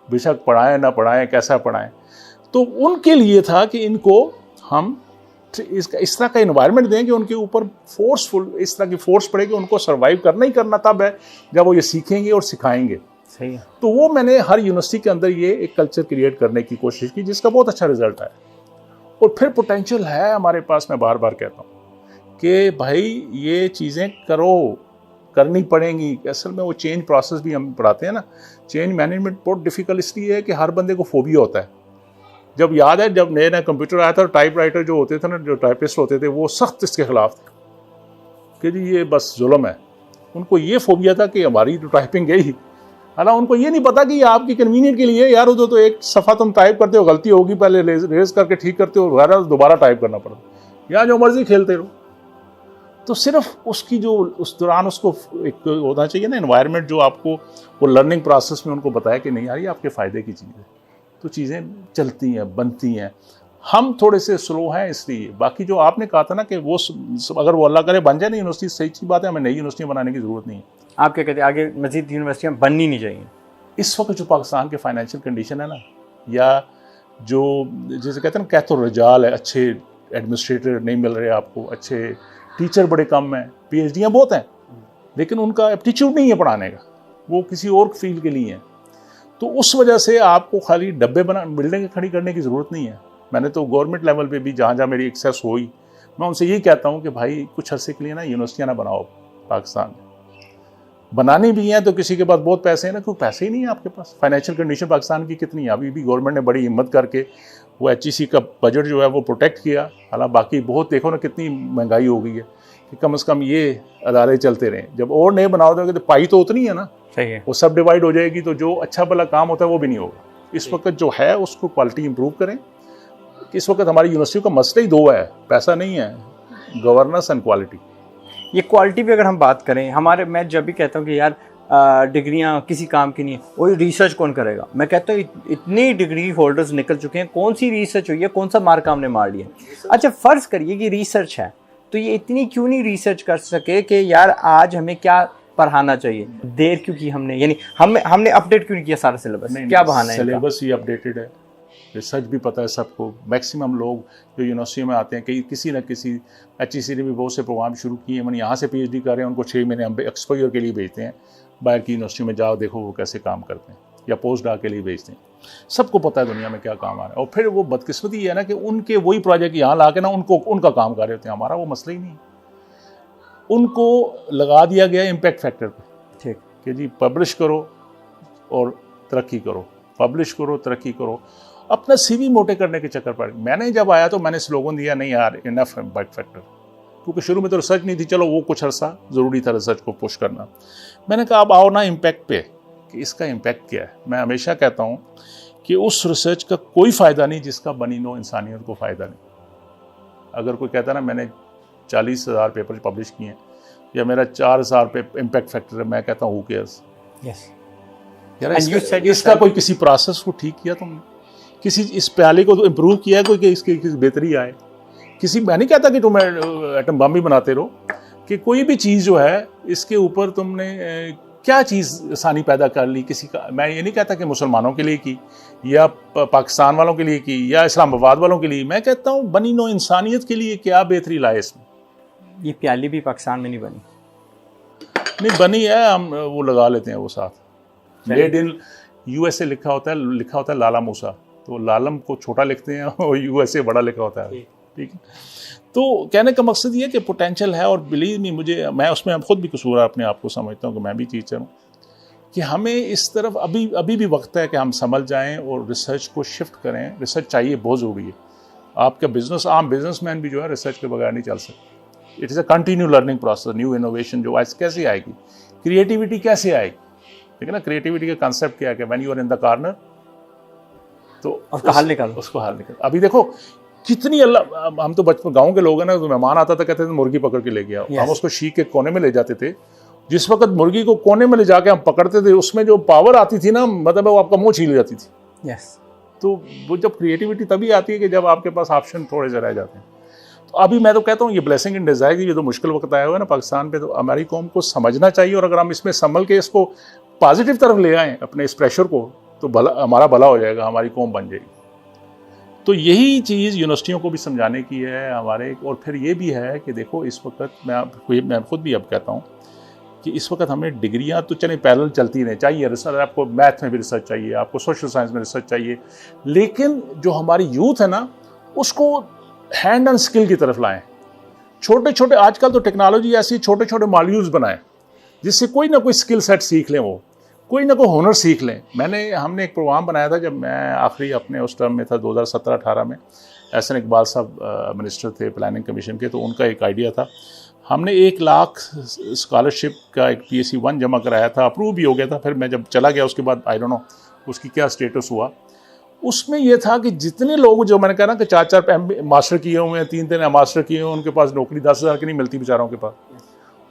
बेशक पढ़ाएं ना पढ़ाएं, कैसा पढ़ाएं। तो उनके लिए था कि इनको हम इस तरह का इन्वायरमेंट दें कि उनके ऊपर फोर्सफुल इस तरह की फोर्स पड़ेगी, उनको सर्वाइव करना ही करना तब है जब वो ये सीखेंगे और सिखाएंगे। सही है। तो वो मैंने हर यूनिवर्सिटी के अंदर ये एक कल्चर क्रिएट करने की कोशिश की, जिसका बहुत अच्छा रिजल्ट आया। और फिर पोटेंशियल है हमारे पास, मैं बार बार कहता हूँ कि भाई ये चीज़ें करनी पड़ेंगी। असल में वो चेंज प्रोसेस भी हम पढ़ाते हैं ना, चेंज मैनेजमेंट बहुत डिफिकल्ट इसलिए है कि हर बंदे को फोबिया होता है। जब याद है जब नया कंप्यूटर आया था, टाइप राइटर जो होते थे ना, जो टाइपिस्ट होते थे, वो सख्त इसके खिलाफ थे कि जी ये बस जुल्म है। उनको ये फोबिया था कि हमारी तो टाइपिंग गई, हालांकि उनको ये नहीं पता कि ये आपकी कन्वीनियंट के लिए यार, उधर तो एक सफ़ा तुम टाइप करते हो, गलती होगी, पहले रेज करके ठीक करते हो, दोबारा टाइप करना पड़ता, या जो मर्जी खेलते रहो। तो सिर्फ उसकी जो उस दौरान उसको एक होना चाहिए ना एनवायरनमेंट, जो आपको वो लर्निंग प्रोसेस में उनको बताया कि नहीं यार ये आपके फ़ायदे की चीज़ है, तो चीज़ें चलती हैं, बनती हैं। हम थोड़े से स्लो हैं इसलिए। बाकी जो आपने कहा था ना कि वो अगर वो अल्लाह करे बन जाए ना यूनिवर्सिटी, सही सी बात है, हमें नई यूनिवर्सिटी बनाने की ज़रूरत नहीं है। आप क्या कहते हैं, आगे मज़ीद यूनिवर्सिटियाँ बननी नहीं चाहिए? इस वक्त जो पाकिस्तान के फाइनेंशियल कंडीशन है ना, या जो जैसे कहते हैं ना कहतो रजाल है, अच्छे एडमिनिस्ट्रेटर नहीं मिल रहे आपको, अच्छे टीचर बड़े कम हैं, PhDयाँ बहुत हैं, लेकिन उनका एप्टीट्यूड नहीं है पढ़ाने का, वो किसी और फील्ड के लिए है। तो उस वजह से आपको खाली डब्बे बिल्डिंग खड़ी करने की ज़रूरत नहीं है। मैंने तो गवर्नमेंट लेवल पे भी जहाँ जहाँ मेरी एक्सेस हुई, मैं उनसे यही कहता हूँ कि भाई कुछ अरसे के लिए ना यूनिवर्सिटियाँ ना बनाओ पाकिस्तान में। बनानी भी हैं तो किसी के पास बहुत पैसे हैं ना, क्योंकि पैसे ही नहीं है आपके पास। फाइनेंशियल कंडीशन पाकिस्तान की कितनी है, अभी भी गवर्नमेंट ने बड़ी हिम्मत करके वो HEC का बजट जो है वो प्रोटेक्ट किया। हालांकि बाकी बहुत देखो ना कितनी महंगाई हो गई है कि कम से कम ये अदारे चलते रहें। जब और नए बना दोगे तो पाई तो उतनी है ना, सही है, वो सब डिवाइड हो जाएगी, तो जो अच्छा भला काम होता है वो भी नहीं होगा। इस वक्त जो है उसको क्वालिटी इंप्रूव करें। इस वक्त हमारी यूनिवर्सिटी का मसला ही दो है, पैसा नहीं है, गवर्नेंस एंड क्वालिटी। ये क्वालिटी पे अगर हम बात करें, हमारे मैं जब भी कहता हूँ कि यार डिग्रियां किसी काम की नहीं है, वही रिसर्च कौन करेगा। मैं कहता हूँ इतनी डिग्री होल्डर्स निकल चुके हैं, कौन सी रिसर्च हुई है, कौन सा मार्क हमने मार लिया। अच्छा फ़र्ज़ करिए कि रिसर्च है, तो ये इतनी क्यों नहीं रिसर्च कर सके कि यार आज हमें क्या पढ़ाना चाहिए, देर क्यों की हमने, यानी हमने अपडेट क्यों नहीं किया सारा सिलेबस, क्या बहाना है? सिलेबस ही अपडेटेड है, रिसर्च भी पता है सबको। मैक्सिमम लोग जो यूनिवर्सिटी में आते हैं, कई किसी न किसी HEC ने भी बहुत से प्रोग्राम शुरू किए, मैंने यहाँ से PhD कर रहे हैं, उनको 6 महीने हम एक्सपोजर के लिए भेजते हैं, बाहर की यूनिवर्सिटी में जाओ देखो वो कैसे काम करते हैं, या पोस्ट डॉक के लिए भेजते हैं। सबको पता है दुनिया में क्या काम आ रहा है। और फिर वो बदकिस्मती है ना कि उनके वही प्रोजेक्ट यहाँ ला के ना उनका काम कर रहे होते हैं, हमारा वो मसला ही नहीं। उनको लगा दिया गया इम्पैक्ट फैक्टर पे, ठीक कि जी पब्लिश करो और तरक्की करो, पब्लिश करो तरक्की करो, अपना CV मोटे करने के चक्कर पर। मैंने जब आया तो मैंने स्लोगन दिया, नहीं यार इनफ इम्पैक्ट फैक्टर, क्योंकि शुरू में तो रिसर्च नहीं थी, चलो वो कुछ अर्सा ज़रूरी था रिसर्च को पुश करना। मैंने कहा अब आओ ना इम्पैक्ट पे, कि इसका इम्पैक्ट क्या है। मैं हमेशा कहता हूँ कि उस रिसर्च का कोई फ़ायदा नहीं जिसका बनी नो इंसानियत को फ़ायदा नहीं। अगर कोई कहता ना मैंने 40,000 पेपर पब्लिश किए हैं या मेरा 4,000 पे इम्पैक्ट फैक्टर है, मैं कहता हूँ हू केयर्स यार, इसका कोई किसी प्रोसेस को ठीक किया तुमने, किसी इस प्याले को तो इम्प्रूव किया है कोई कि इसकी बेहतरी आए। किसी मैं नहीं कहता कि तुम एटम बम भी बनाते रहो, कि कोई भी चीज़ जो है इसके ऊपर तुमने क्या चीज़ आसानी पैदा कर ली किसी का। मैं ये नहीं कहता कि मुसलमानों के लिए की या पाकिस्तान वालों के लिए की या इस्लामाबाद वालों के लिए, मैं कहता हूँ बनी नो इंसानियत के लिए क्या बेहतरी लाए इसमें। ये प्याली भी पाकिस्तान में नहीं बनी, नहीं बनी है, हम वो लगा लेते हैं वो साथ, मेड इन USA लिखा होता है लाला मूसा, तो लालम को छोटा लिखते हैं और USA बड़ा लिखा होता है, ठीक है। तो कहने का मकसद ये है कि पोटेंशियल है, और बिलीव मी मैं उसमें खुद भी कसूर अपने आप को समझता हूँ कि मैं भी टीचर हूँ, कि हमें इस तरफ अभी भी वक्त है कि हम समझ जाएं और रिसर्च को शिफ्ट करें। रिसर्च चाहिए, बहुत ज़रूरी है। आपका बिजनेस, आम बिजनेसमैन भी जो है रिसर्च के बगैर नहीं चल सकते। It is a continue learning process. New innovation जो आज कैसे आएगी, क्रिएटिविटी कैसे आएगी, ठीक है ना। क्रिएटिविटी का कंसेप्ट क्या है कि when you are in the corner तो उसको हल निकालो, उसको हल निकालो। अभी देखो कितनी अल्लाह, हम तो बचपन गाँव के लोग हैं ना, तो मेहमान आता था कहते थे मुर्गी पकड़ के ले गया, हम उसको शीख के कोने में ले जाते थे। जिस वक्त मुर्गी को कोने में ले जाके हम पकड़ते थे, उसमें जो पावर आती थी ना, मतलब वो आपका मुंह छील जाती थी। तो वो जब क्रिएटिविटी तभी आती है कि जब आपके पास ऑप्शन थोड़े से रह जाते हैं। तो अभी मैं तो कहता हूँ ये ब्लेसिंग इन डिज़ायर, ये तो मुश्किल वक्त आया हुआ है ना पाकिस्तान पे, तो हमारी कौम को समझना चाहिए, और अगर हम इसमें संभल के इसको पॉजिटिव तरफ ले आएँ अपने इस प्रेशर को, तो भला हमारा भला हो जाएगा, हमारी कौम बन जाएगी। तो यही चीज़ यूनिवर्सिटियों को भी समझाने की है हमारे। और फिर ये भी है कि देखो इस वक्त मैं खुद भी अब कहता हूँ कि इस वक्त हमें डिग्रियाँ तो चलें पैरेलल चलती रहें, चाहिए रिसर्च, आपको मैथ में भी रिसर्च चाहिए, आपको सोशल साइंस में रिसर्च चाहिए, लेकिन जो हमारी यूथ है ना उसको हैंड एंड स्किल की तरफ लाएं। छोटे छोटे आजकल तो टेक्नोलॉजी ऐसी, छोटे छोटे मॉड्यूल्स बनाएं जिससे कोई ना कोई स्किल सेट सीख लें, वो कोई ना कोई हुनर सीख लें। हमने एक प्रोग्राम बनाया था जब मैं आखिरी अपने उस टर्म में था 2017-18 में। एहसन इकबाल साहब मिनिस्टर थे प्लानिंग कमीशन के, तो उनका एक आइडिया था। हमने 1 लाख स्कॉलरशिप का एक PSC 1 जमा कराया था, अप्रूव भी हो गया था। फिर मैं जब चला गया उसके बाद आई डोंट नो उसकी क्या स्टेटस हुआ। उसमें यह था कि जितने लोग, जो मैंने कहा ना कि 4 मास्टर किए हुए हैं, 3 मास्टर किए हुए हैं, उनके पास नौकरी 10,000 की नहीं मिलती बेचारों के पास,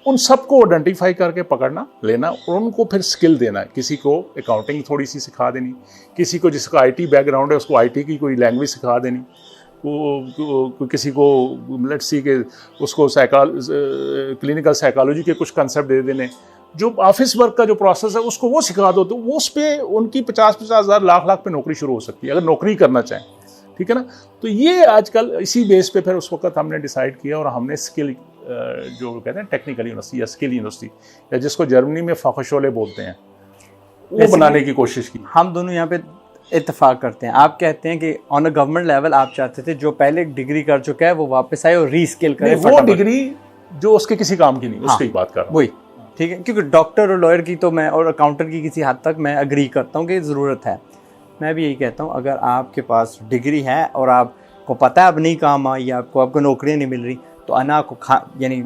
उन सबको आइडेंटिफाई करके पकड़ना, लेना और उनको फिर स्किल देना है। किसी को अकाउंटिंग थोड़ी सी सिखा देनी, किसी को जिसका IT बैकग्राउंड है उसको IT की कोई लैंग्वेज सिखा देनी, किसी को लेट्स सी के उसको क्लिनिकल साइकोलॉजी के कुछ कंसेप्ट दे देने, जो ऑफिस वर्क का जो प्रोसेस है उसको वो सिखा दो, तो वो उस पर उनकी 50-50 हज़ार लाख पे नौकरी शुरू हो सकती है, अगर नौकरी करना चाहें, ठीक है ना। तो ये आजकल इसी बेस पे फिर उस वक्त हमने डिसाइड किया और हमने स्किल जो कहते हैं टेक्निकल यूनिवर्सिटी या स्किल यूनिवर्सिटी, या जिसको जर्मनी में फ़ाखशोले बोलते हैं, वो बनाने की कोशिश की। हम दोनों यहाँ पे इत्तेफाक करते हैं। आप कहते हैं कि ऑन अ गवर्नमेंट लेवल आप चाहते थे जो पहले डिग्री कर चुका है वो वापस आए और रीस्किल करे। वो डिग्री जो उसके किसी काम की नहीं, उसकी बात कर रहा हूँ। वही ठीक है, क्योंकि डॉक्टर और लॉयर की तो मैं, और अकाउंटेंट की किसी हद तक मैं अग्री करता हूँ कि ज़रूरत है। मैं भी यही कहता हूँ, अगर आपके पास डिग्री है और आपको पता है अब नहीं काम आई या आपको नौकरियाँ नहीं मिल रही, तो अना को यानी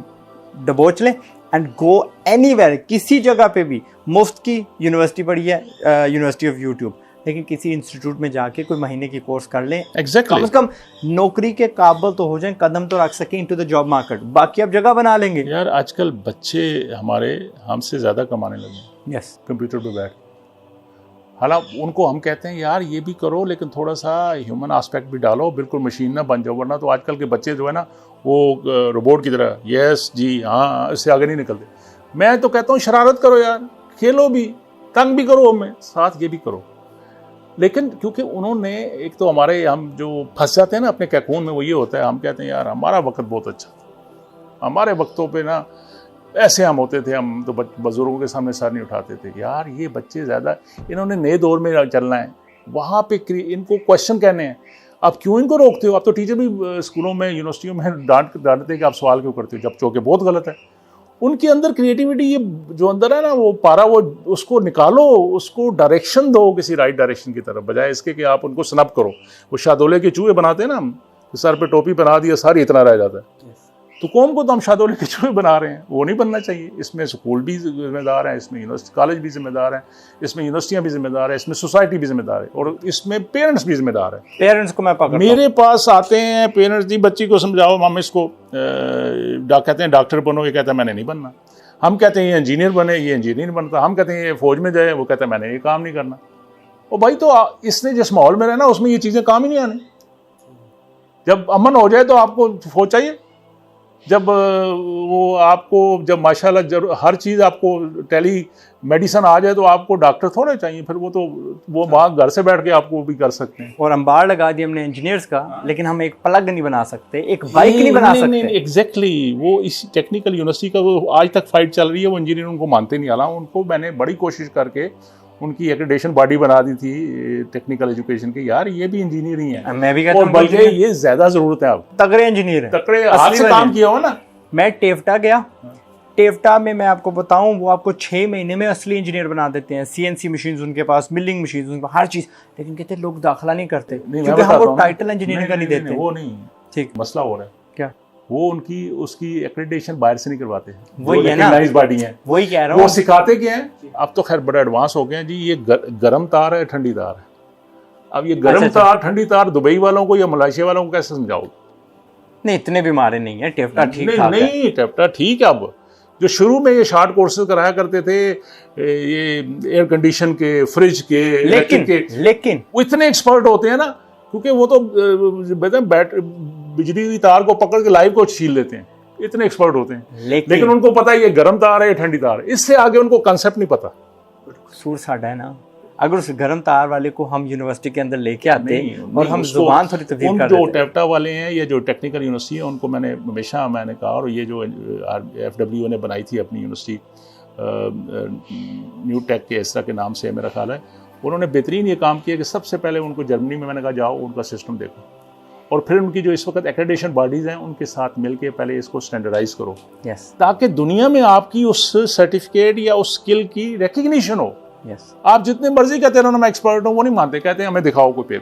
दबोच लें एंड गो एनीवेयर। किसी जगह पे भी मुफ्त की यूनिवर्सिटी पढ़ी है, यूनिवर्सिटी ऑफ यूट्यूब, लेकिन किसी इंस्टीट्यूट में जाके कोई महीने की कोर्स कर लें। Exactly. कम से कम नौकरी के काबिल तो हो जाएं, कदम तो रख सकें इनटू द जॉब मार्केट। बाकी आप जगह बना लेंगे। यार आजकल बच्चे हमारे हमसे ज़्यादा कमाने लगे यस, कंप्यूटर पे बैठ। हालांकि उनको हम कहते हैं यार ये भी करो, लेकिन थोड़ा सा ह्यूमन एस्पेक्ट भी डालो, बिल्कुल मशीन ना बन जाओ, वरना तो आजकल के बच्चे जो है ना वो रोबोट की तरह यस जी हाँ, इससे आगे नहीं निकलते। मैं तो कहता हूँ शरारत करो यार, खेलो भी, तंग भी करो, हमें साथ ये भी करो। लेकिन क्योंकि उन्होंने एक तो हमारे, हम जो फंस जाते हैं ना अपने कैकून में, वो ये होता है, हम कहते हैं यार हमारा वक्त बहुत अच्छा था, हमारे वक्तों पे ना ऐसे हम होते थे, हम तो बुजुर्गों के सामने सर नहीं उठाते थे। यार ये बच्चे ज़्यादा, इन्होंने नए दौर में चलना है, वहाँ पे इनको क्वेश्चन कहने हैं। आप क्यों इनको रोकते हो? आप तो टीचर भी स्कूलों में यूनिवर्सिटियों में डांटते हैं कि आप सवाल क्यों करते हो, जब चौके बहुत गलत है। उनके अंदर क्रिएटिविटी, ये जो अंदर है ना वो पारा, वो उसको निकालो, उसको डायरेक्शन दो किसी राइट डायरेक्शन की तरफ, बजाय इसके कि आप उनको स्नब करो। वो शादोले के चूहे बनाते हैं ना हम, सर पे टोपी बना दिया, सर इतना रह जाता है। तो कौम को तो हम शादोले के चूहे बना रहे हैं, वो नहीं बनना चाहिए। इसमें स्कूल भी जिम्मेदार है, इसमें यूनिवर्सिटी कॉलेज भी जिम्मेदार है, इसमें यूनिवर्सिटियाँ भी जिम्मेदार है, इसमें सोसाइटी भी जिम्मेदार है, और इसमें पेरेंट्स भी जिम्मेदार है। पेरेंट्स को मैं पकड़ता हूं। मेरे पास आते हैं पेरेंट्स, जी बच्ची को समझाओ, हम इसको कहते हैं डॉक्टर बनो, ये कहता है मैंने नहीं बनना। हम कहते हैं ये इंजीनियर बने, ये इंजीनियर बनता। हम कहते हैं ये फौज में जाए, वो कहता है मैंने ये काम नहीं करना। और भाई तो इसने जिस माहौल में रहना उसमें ये चीज़ें काम ही नहीं आनी। जब अमन हो जाए तो आपको फौज चाहिए, जब वो आपको, जब माशाल्लाह हर चीज़ आपको टेली मेडिसिन आ जाए तो आपको डॉक्टर थोड़े चाहिए, फिर वो वहाँ घर से बैठ के आपको भी कर सकते हैं। और अंबार लगा दिया हमने इंजीनियर्स का, लेकिन हम एक प्लग नहीं बना सकते, एक बाइक नहीं बना सकते। एग्जैक्टली, वो इस टेक्निकल यूनिवर्सिटी का वो आज तक फाइट चल रही है, वो इंजीनियर उनको मानते नहीं। हालांकि उनको मैंने बड़ी कोशिश करके उनकी एक्रेडिटेशन बॉडी बना दी थी टेक्निकल एजुकेशन की, यार ये भी इंजीनियर ही है। मैं भी कहता हूं, बल्कि ये ज्यादा जरूरत है। अब तगड़े इंजीनियर हैं, तगड़े हाथ से काम किया हो ना। मैं टेफ्टा गया, टेफ्टा में मैं आपको बताऊं, वो आपको 6 महीने में असली इंजीनियर बना देते हैं। CNC मशीन्स उनके पास, मिलिंग मशीन्स उनके पास, हर चीज। लेकिन कहते लोग दाखिला नहीं करते, क्योंकि हमको टाइटल इंजीनियरिंग का नहीं देते। वो नहीं, ठीक, मसला हो रहा है क्या, वो उसकी एक्रेडिटेशन बाहर से नहीं करवाते हैं, वही है ना, बॉडी है, वही कह रहा हूँ। वो सिखाते क्या है। अब तो खैर बड़े एडवांस हो गए हैं जी। ये गर्म तार है, ठंडी तार है। अब ये गर्म तार ठंडी तार दुबई वालों को या मलेशिया वालों को कैसे समझाओ? नहीं, इतने बीमारी नहीं है, टेफ्टा ठीक ठाक है। नहीं, टेफ्टा ठीक है। अब जो शुरू में ये शॉर्ट कोर्सेज कराया करते थे, ये एयर कंडीशन के, फ्रिज के, लेकिन वो इतने एक्सपर्ट होते हैं ना, क्योंकि वो तो बिजली की तार को पकड़ के लाइव को छील लेते हैं, इतने एक्सपर्ट होते हैं। लेकिन उनको पता है ये गर्म तार है, ये ठंडी तार है, इससे आगे उनको कंसेप्ट नहीं पता। कसूर साडा है ना। अगर उस गर्म तार वाले को हम यूनिवर्सिटी के अंदर लेके आते और हम जुबान थोड़ी तब्दील कर देते। जो टेफ्टा वाले हैं, ये जो टेक्निकल यूनिवर्सिटी है, उनको मैंने कहा, और ये जो FWO ने बनाई थी अपनी यूनिवर्सिटी न्यू टेक के इस तरह के नाम से मेरा ख्याल है, उन्होंने बेहतरीन ये काम किया कि सबसे पहले उनको जर्मनी में मैंने कहा जाओ उनका सिस्टम देखो, और फिर उनकी जो इस वक्त एक्रेडिटेशन बॉडीज़ हैं उनके साथ मिलके पहले इसको स्टैंडर्डाइज करो, ताकि दुनिया में आपकी उस सर्टिफिकेट या उस स्किल की रिकग्निशन हो। आप जितने मर्जी कहते हैं ना मैं एक्सपर्ट हूँ, वो नहीं मानते, कहते हैं हमें दिखाओ कोई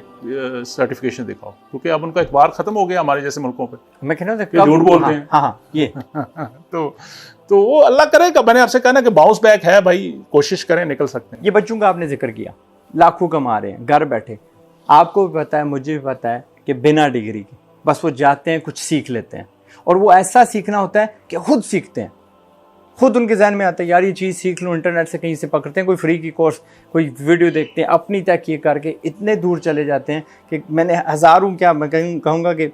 सर्टिफिकेशन दिखाओ, क्योंकि अब उनका इतबार खत्म हो गया हमारे जैसे मुल्कों पे। मैं कहना झूठ बोलते हैं। हाँ, ये तो वो अल्लाह करेगा। मैंने आपसे कहना कि बाउंस बैक है भाई, कोशिश करें, निकल सकते हैं। ये बच्चों का आपने जिक्र किया, लाखों कमा रहे हैं घर बैठे। आपको भी पता है, मुझे भी पता है कि बिना डिग्री के बस वो जाते हैं, कुछ सीख लेते हैं, और वो ऐसा सीखना होता है कि खुद सीखते हैं, खुद उनके जहन में आता है यार ये चीज़ सीख लूँ, इंटरनेट से कहीं से पकड़ते हैं कोई फ्री की कोर्स, कोई वीडियो देखते हैं, अपनी तहकीक करके इतने दूर चले जाते हैं कि मैंने हज़ारों, क्या मैं कहूँगा कि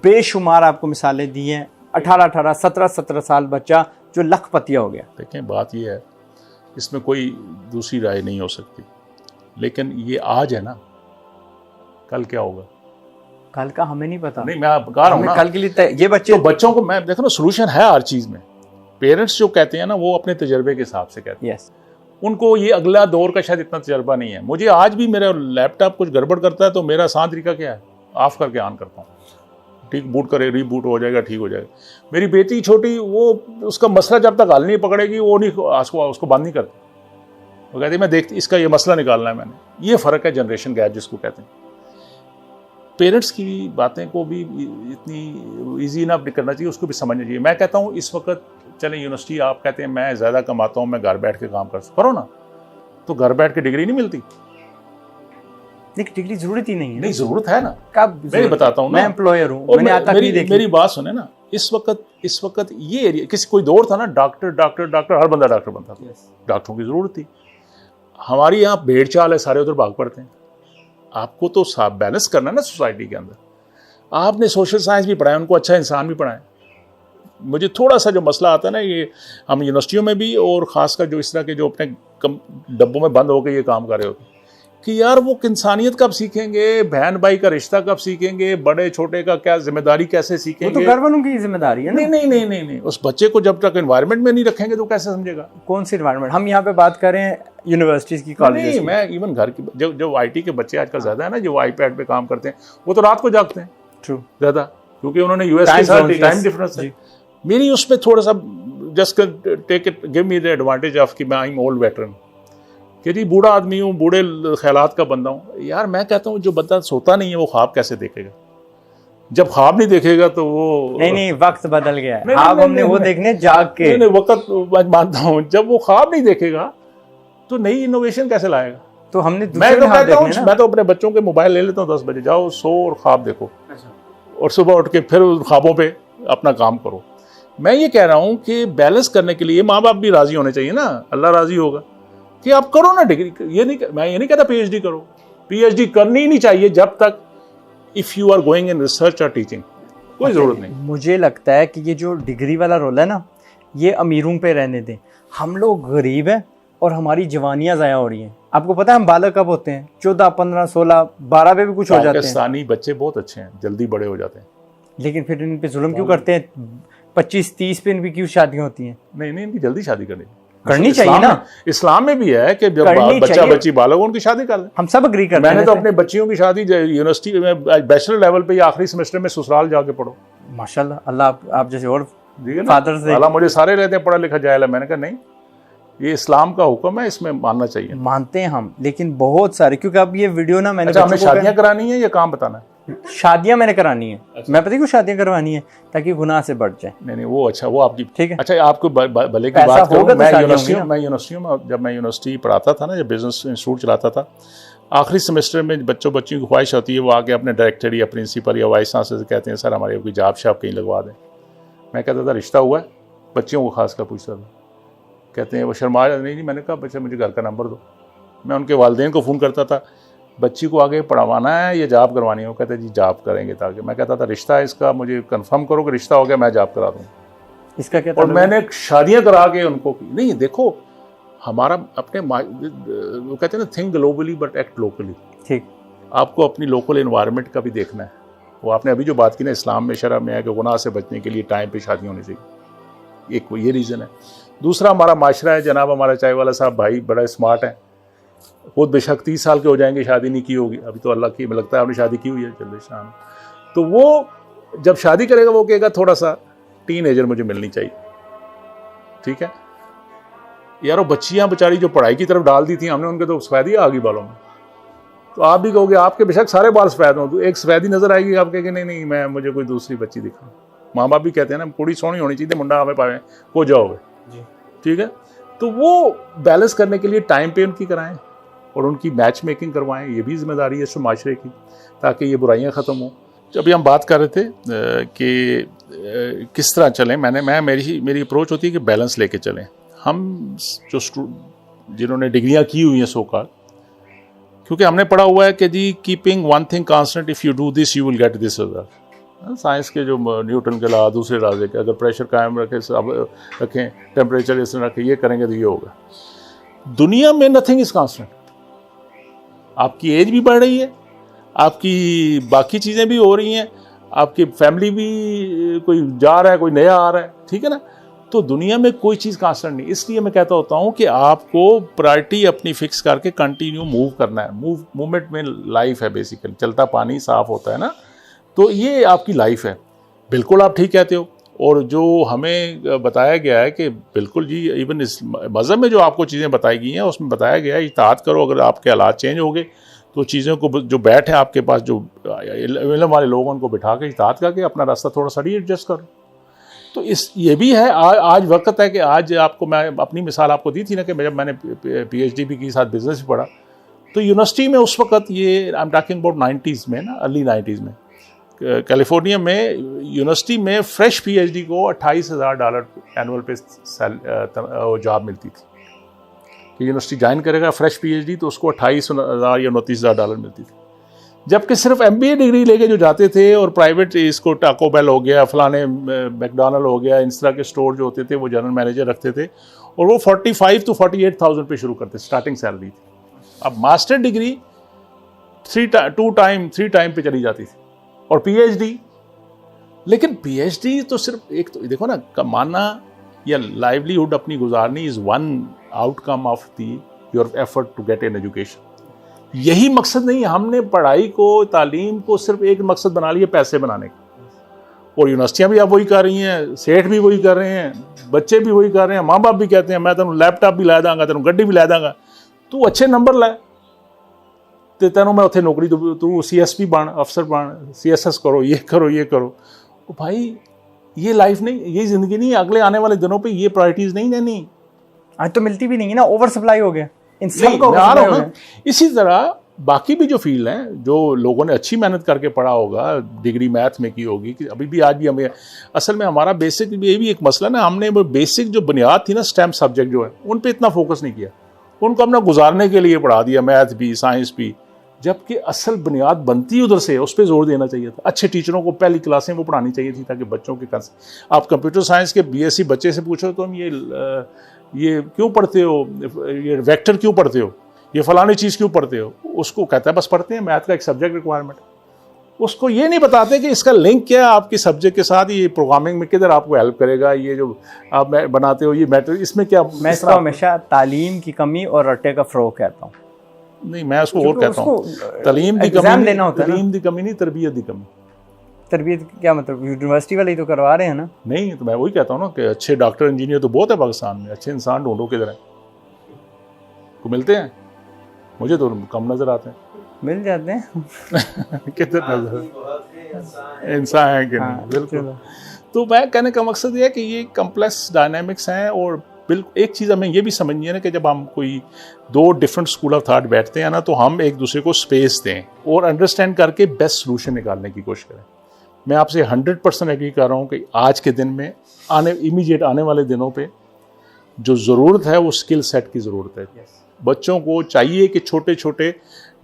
बेशुमार आपको मिसालें दी हैं। 18-18, 17-17 साल बच्चा जो लखपतिया हो गया। देखें, बात ये है, इसमें कोई दूसरी राय नहीं हो सकती, लेकिन ये आज है ना, कल क्या होगा? कल का हमें नहीं पता। नहीं, मैं कह रहा हूँ ना, कल के लिए ये बच्चे तो बच्चों को मैं देखो ना, सोल्यूशन है हर चीज में। पेरेंट्स जो कहते हैं ना, वो अपने तजर्बे के हिसाब से कहते हैं। यस, उनको ये अगला दौर का शायद इतना तजर्बा नहीं है। मुझे आज भी मेरा लैपटॉप कुछ गड़बड़ करता है तो मेरा आसान तरीका क्या है, ऑफ करके ऑन करता हूँ, ठीक, बूट करे, रीबूट हो जाएगा, ठीक हो जाएगा। मेरी बेटी छोटी, वो उसका मसला जब तक हल नहीं पकड़ेगी वो नहीं, उसको बंद नहीं करती। वो कहती मैं देखती, इसका ये मसला निकालना है मैंने। ये फ़र्क है जनरेशन गैप जिसको कहते हैं। पेरेंट्स की बातें को भी इतनी ईजी ना करना चाहिए, उसको भी समझना चाहिए। मैं कहता हूँ इस वक्त चले यूनिवर्सिटी, आप कहते हैं मैं ज़्यादा कमाता हूँ, मैं घर बैठ के काम करो ना, तो घर बैठ के डिग्री नहीं मिलती। डिग्री जरूरत ही नहीं है। नहीं, ज़रूरत है ना। कब मैं बताता हूँ ना, मैं एम्प्लॉयर हूँ, मैंने आता नहीं देखी। मेरी बात सुने ना, इस वक्त ये एरिया, किसी कोई दौर था ना, डॉक्टर हर बंदा डॉक्टर बनता था। डॉक्टरों की ज़रूरत थी। हमारी यहाँ भेड़ चाल है, सारे उधर भाग पड़ते हैं। आपको तो बैलेंस करना है ना सोसाइटी के अंदर। आपने सोशल साइंस भी पढ़ाया, उनको अच्छा इंसान भी पढ़ाया। मुझे थोड़ा सा जो मसला आता है ना, ये हम यूनिवर्सिटियों में भी, और ख़ासकर जो इस तरह के जो अपने डब्बों में बंद होकर ये काम कर रहे होते हैं, कि यार वो इंसानियत कब सीखेंगे, बहन भाई का रिश्ता कब सीखेंगे, बड़े छोटे का क्या जिम्मेदारी कैसे सीखेंगे। वो तो घर वालों की जिम्मेदारी है ना। नहीं, उस बच्चे को जब तक एनवायरनमेंट में नहीं रखेंगे तो कैसे समझेगा। कौन सी एनवायरनमेंट? हम यहाँ पे बात करें यूनिवर्सिटीज की, कॉलेजेस की। मैं इवन घर की, जो आईटी के बच्चे आजकल ज्यादा है ना, जो आईपैड पे काम करते हैं, वो तो रात को जागते हैं। ट्रू, ज्यादा, क्योंकि उन्होंने यूएस के साथ टाइम डिफरेंस है। मेरी उसमें थोड़ा सा just take it, give me the advantage of कि मैं आई एम ओल्ड वेटरन, कि जी बूढ़ा आदमी हूँ, बूढ़े ख्यालात का बंदा हूँ। यार मैं कहता हूँ जो बंदा सोता नहीं है वो ख्वाब कैसे देखेगा? जब ख्वाब नहीं देखेगा तो वो नहीं, वक्त बदल गया है। ख्वाब हमने वो देखने जाग के। नहीं, वक्त मानता हूँ, जब वो ख्वाब नहीं देखेगा तो नई इनोवेशन कैसे लाएगा? तो हमने मैं तो कहता हूँ, मैं तो अपने बच्चों के मोबाइल ले लेता हूँ, 10 बजे जाओ, सो और ख्वाब देखो, और सुबह उठ के फिर ख्वाबों पे अपना काम करो। मैं ये कह रहा हूँ कि बैलेंस करने के लिए माँ बाप भी राजी होने चाहिए ना, अल्लाह राजी होगा कि आप करो ना डिग्री। मैं ये नहीं कहता पीएचडी करो, पीएचडी करनी ही नहीं चाहिए जब तक if you are going in research और टीचिंग, कोई जरूरत नहीं। मुझे लगता है कि ये जो डिग्री वाला रोल है ना, ये अमीरों पे रहने दें। हम लोग गरीब हैं और हमारी जवानियां ज़ाया हो रही हैं। आपको पता है हम बालक कब होते हैं? 14, 15, 16, 12 पे भी कुछ हो जाते हैं। पाकिस्तानी बच्चे बहुत अच्छे हैं, जल्दी बड़े हो जाते हैं। लेकिन फिर इन पे जुल्म क्यों करते हैं? 25, 30 पे इनकी क्यों शादियां होती हैं? नहीं, इनकी जल्दी शादी करनी चाहिए ना। इस्लाम में भी है कि जब बच्चा बच्ची बालक उनकी शादी कर ले। हम सब अग्री करते हैं। मैंने तो अपने बच्चियों की शादी यूनिवर्सिटी में बैचलर लेवल पे या आखिरी सेमेस्टर में ससुराल जाके पढ़ो। माशाल्लाह, अल्लाह आप जैसे और फादर से। अल्लाह, मुझे सारे रहते हैं पढ़ा लिखा जाए। मैंने कहा नहीं, ये इस्लाम का हुक्म है, इसमें मानना चाहिए। मानते हैं हम, लेकिन बहुत सारे, क्योंकि अब ये वीडियो ना मैंने हमें शादियां करानी है या काम बताना है? शादियां मैंने करानी है। अच्छा। मैं पता क्यों शादियां करवानी है? ताकि गुनाह से बच जाए। नहीं, वो अच्छा, वो आपकी ठीक है। अच्छा, आपको भले की बात करूं, मैं यूनिवर्सिटियों में जब मैं यूनिवर्सिटी पढ़ाता था ना, जब बिजनेस इंस्टीट्यूट चलाता था, आखिरी सेमेस्टर में बच्चों की ख्वाहिश होती है वो आके अपने डायरेक्टर या प्रिंसिपल या वाइस चांसलर से कहते हैं सर हमारे कोई जॉब शॉप कहीं लगवा दें। मैं कहता था रिश्ता हुआ है? बच्चियों को खास कर पूछता था। कहते हैं वो शर्मा जाते, नहीं। मैंने कहा बच्चा मुझे घर का नंबर दो। मैं उनके वालिदैन को फ़ोन करता था, बच्ची को आगे पढ़ावाना है या जॉब करवानी है? वो कहते जी जॉब करेंगे। ताकि मैं कहता था रिश्ता है इसका, मुझे कंफर्म करो कि रिश्ता हो गया, मैं जॉब करा दूँ। इसका क्या? और मैंने शादियां करा के उनको नहीं, देखो हमारा अपने वो कहते हैं ना, think globally but act locally. ठीक, आपको अपनी लोकल एनवायरनमेंट का भी देखना है। वो आपने अभी जो बात की ना, इस्लाम में शरअ में है कि गुनाह से बचने के लिए टाइम पे शादी होनी चाहिए, एक ये रीज़न है। दूसरा हमारा माशरा है, जनाब हमारा चाय वाला साहब भाई बड़ा स्मार्ट है, खुद बेशक 30 साल के हो जाएंगे, शादी नहीं की होगी अभी तो, अल्लाह की में लगता है आपने शादी की हुई है, चलो शाम। तो वो जब शादी करेगा वो कहेगा थोड़ा सा टीनेजर मुझे मिलनी चाहिए। ठीक है यार, वो बच्चियां बेचारी जो पढ़ाई की तरफ डाल दी थी हमने, उनके तो सफ़ेदी आ गई बालों में। तो आप भी कहोगे आपके बेशक सारे बाल सफ़ेद हों, तो एक सफ़ेदी नजर आएगी, आप कहेंगे नहीं मैं मुझे कोई दूसरी बच्ची दिखा। माँ बाप भी कहते हैं ना कुड़ी सोहनी होनी चाहिए, मुंडा हमें पावे हो जाओगे। ठीक है, तो वो बैलेंस करने के लिए टाइम पे उनकी कराएं और उनकी मैच मेकिंग करवाएं, ये भी जिम्मेदारी है इस माशरे की, ताकि ये बुराइयां ख़त्म हों। जब हम बात कर रहे थे कि किस तरह चलें, मेरी अप्रोच होती है कि बैलेंस लेके चलें। हम जो जिन्होंने डिग्रियां की हुई हैं सो कॉल, क्योंकि हमने पढ़ा हुआ है कि जी keeping one thing constant, if you do this you will get this result. Science के जो न्यूटन के लॉ, दूसरे लॉ के अगर प्रेशर कायम रखें, टेम्परेचर इस तरह रखें, ये करेंगे तो ये होगा। दुनिया में नथिंग इज कांस्टेंट। आपकी एज भी बढ़ रही है, आपकी बाकी चीज़ें भी हो रही हैं, आपकी फैमिली भी कोई जा रहा है, कोई नया आ रहा है, ठीक है ना। तो दुनिया में कोई चीज़ कांस्टेंट नहीं, इसलिए मैं कहता होता हूँ कि आपको प्रायोरिटी अपनी फिक्स करके कंटिन्यू मूव करना है। मूवमेंट में लाइफ है, बेसिकली चलता पानी साफ होता है ना, तो ये आपकी लाइफ है। बिल्कुल आप ठीक कहते हो। और जो हमें बताया गया है कि बिल्कुल जी, इवन इस मज़हब में जो आपको चीज़ें बताई गई हैं उसमें बताया गया है इताअत करो, अगर आपके हालात चेंज हो गए तो चीज़ों को जो बैठ है आपके पास, जो इल्म वाले लोग उनको बिठा के इताअत करके अपना रास्ता थोड़ा सा एडजस्ट करो। तो ये भी है, आज वक्त है कि आज आपको, मैं अपनी मिसाल आपको दी थी ना कि जब मैंने PhD भी की, साथ बिजनेस भी पढ़ा, तो यूनिवर्सिटी में उस वक्त ये I am talking about 90s में ना, अर्ली 90s में कैलिफोर्निया में यूनिवर्सिटी में फ्रेश PhD को $28,000 एनुअल पे जॉब मिलती थी कि यूनिवर्सिटी ज्वाइन करेगा फ्रेश PhD तो उसको 28,000 या $29,000 मिलती थी। जबकि सिर्फ MBA डिग्री लेके जो जाते थे और प्राइवेट, इसको टाको बेल हो गया, फलाने मैकडोनल्ड हो गया, इस तरह के स्टोर जो होते थे वो जनरल मैनेजर रखते थे और वो 45 to 48,000 पे शुरू करते, स्टार्टिंग सैलरी थी। अब मास्टर डिग्री 3 टाइम पे चली जाती थी और PhD, लेकिन PhD तो सिर्फ एक, तो देखो ना, कमाना या लाइवलीहुड अपनी गुजारनी is one outcome of the your effort to get an education. यही मकसद नहीं, हमने पढ़ाई को, तालीम को सिर्फ एक मकसद बना लिया, पैसे बनाने का। और यूनिवर्सिटियां भी अब वही कर रही हैं, सेठ भी वही कर रहे हैं, बच्चे भी वही कर रहे हैं, माँ बाप भी कहते हैं मैं तेन लैपटॉप भी ला दांगा, तेन गड्डी भी ला दांगा, तू अच्छे नंबर लाए तो तेनों मैं उत्थे नौकरी, तू CSP बन, अफसर बन, CSS करो, ये करो, ये करो। तो भाई ये लाइफ नहीं, ये ज़िंदगी नहीं, अगले आने वाले दिनों पे ये प्रायोरिटीज़ नहीं देनी। आज तो मिलती भी नहीं है ना, ओवर सप्लाई हो गया इन सब नहीं, को। मैं आ रहा हूं ना। इसी तरह बाकी भी जो फील्ड हैं, जो लोगों ने अच्छी मेहनत करके पढ़ा होगा, डिग्री मैथ में की होगी, कि अभी भी आज भी हमें, असल में हमारा बेसिक, ये भी एक मसला ना, हमने वो बेसिक जो बुनियाद थी ना, स्टेम सब्जेक्ट जो है, उन पे इतना फोकस नहीं किया, उनको हमने गुजारने के लिए पढ़ा दिया, मैथ भी, साइंस भी, जबकि असल बुनियाद बनती उधर से, उस पर जोर देना चाहिए था। अच्छे टीचरों को पहली क्लासें वो पढ़ानी चाहिए थी ताकि बच्चों के आप कंप्यूटर साइंस के BSc बच्चे से पूछो तो हम ये क्यों पढ़ते हो, ये वेक्टर क्यों पढ़ते हो, ये फलानी चीज़ क्यों पढ़ते हो, उसको कहता है बस पढ़ते हैं, मैथ का एक सब्जेक्ट रिक्वायरमेंट। उसको ये नहीं बताते कि इसका लिंक क्या है आपके सब्जेक्ट के साथ, ये प्रोग्रामिंग में किधर आपको हेल्प करेगा, ये जो आप बनाते हो ये मैटर, इसमें क्या। मैं इसको हमेशा तालीम की कमी और रट्टे का फ़रोग कहता हूँ। नहीं, मैं उसको और कहता हूँ, तालीम की कमी नहीं, तरबियत की कमी। तरबियत क्या मतलब, यूनिवर्सिटी वाले ही तो करवा रहे हैं ना। नहीं, तो मैं वही कहता हूँ ना कि अच्छे डॉक्टर इंजीनियर तो बहुत है पाकिस्तान में, अच्छे इंसान ढूंढो किधर है, को मिलते हैं, मुझे तो कम नजर आते हैं। मिल जाते हैं किधर नजर इंसान है कि नहीं। बिल्कुल। तो मैं कहने का मकसद ये है कि ये कम्प्लेक्स डायनामिक्स हैं। और बिल्कुल एक चीज़ हमें ये भी समझनी है ना कि जब हम कोई दो डिफरेंट स्कूल ऑफ थॉट बैठते हैं ना, तो हम एक दूसरे को स्पेस दें और अंडरस्टैंड करके बेस्ट सोल्यूशन निकालने की कोशिश करें। मैं आपसे 100% एग्री कर रहा हूँ कि आज के दिन में, इमीडिएट आने वाले दिनों पे जो ज़रूरत है वो स्किल सेट की ज़रूरत है। बच्चों को चाहिए कि छोटे छोटे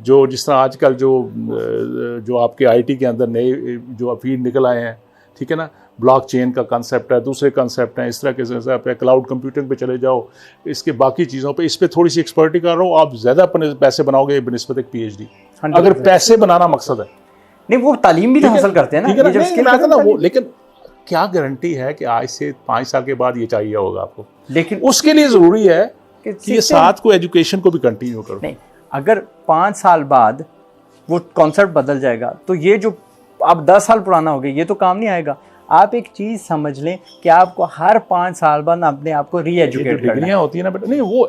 जो, जिस तरह आजकल जो आपके IT के अंदर नए जो फील्ड निकल आए हैं, ठीक है ना, ब्लॉकचेन का कंसेप्ट है, दूसरे कंसेप्ट हैं, इस तरह के कंसेप्ट है, क्लाउड कंप्यूटिंग पे चले जाओ, इसके बाकी चीज़ों पे, इस पे थोड़ी सी एक्सपर्टी कर रहो, आप ज़्यादा पैसे बनाओगे बनिस्बत एक PhD, अगर पैसे बनाना मकसद है। नहीं, वो तालीम भी तो हासिल करते हैं ना, ये जब स्किल आता ना वो, लेकिन क्या गारंटी है कि आज से 5 साल के बाद ये चाहिए होगा आपको। लेकिन उसके लिए ज़रूरी है कि ये साथ को एजुकेशन को भी कंटिन्यू करो। नहीं, अगर 5 साल बाद वो कॉन्सेप्ट बदल जाएगा तो ये जो आप 10 साल पुराना हो गया, ये तो काम नहीं आएगा। आप एक चीज़ समझ लें कि आपको हर 5 साल बाद अपने आप को री एजुकेट करना है। होती है ना बेटा, नहीं वो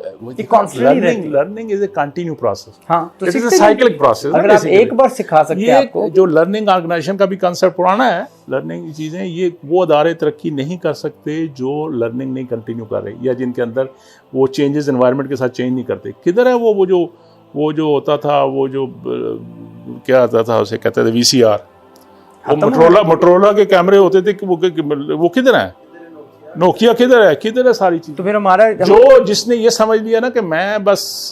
learning is a continue process. हाँ, तो it is a cyclic process. अगर आप एक बार सिखा सकते हैं आपको, जो लर्निंग ऑर्गेनाइजेशन का भी कंसेप्ट पुराना है, लर्निंग चीज़ें, ये वो अदारे तरक्की नहीं कर सकते जो लर्निंग नहीं कंटिन्यू कर रहे, या जिनके अंदर वो चेंजेस एनवायरनमेंट के साथ चेंज नहीं करते। किधर है वो जो होता था, वो जो क्या आता था, उसे कहते थे VCR, वो मोटरोला के कैमरे होते थे कि वो किधर है, नोकिया किधर है सारी चीज। तो फिर हमारा जिसने ये समझ लिया ना कि मैं बस,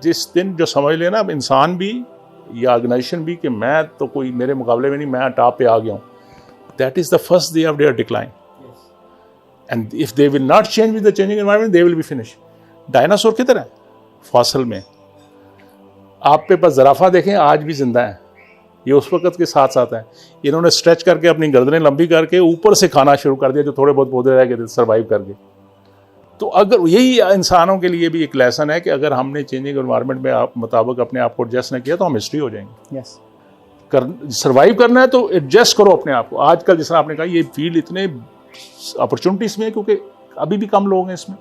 जिस दिन जो समझ लिया ना इंसान भी या ऑर्गेनाइजेशन भी कि मैं तो कोई मेरे मुकाबले में नहीं, मैं टॉप पे आ गया हूँ, that is the first day of their decline. And if they will not change with the changing environment, they will be finish. Dinosaur किधर है, फॉसिल में। आप पे पास ज़राफ़ा देखें, आज भी जिंदा है, ये उस वक्त के साथ साथ हैं। इन्होंने स्ट्रेच करके अपनी गर्दनें लंबी करके ऊपर से खाना शुरू कर दिया, जो थोड़े बहुत पौधे रह गए थे सर्वाइव करके। तो अगर यही इंसानों के लिए भी एक लेसन है कि अगर हमने चेंजिंग एनवायरनमेंट में मुताबिक अपने आप को एडजस्ट नहीं किया तो हम हिस्ट्री हो जाएंगे। यस, सर्वाइव करना है तो एडजस्ट करो अपने आप को। आजकल जिस तरह आपने कहा, ये फील्ड इतने अपॉर्चुनिटीज़ में है क्योंकि अभी भी कम लोग हैं इसमें,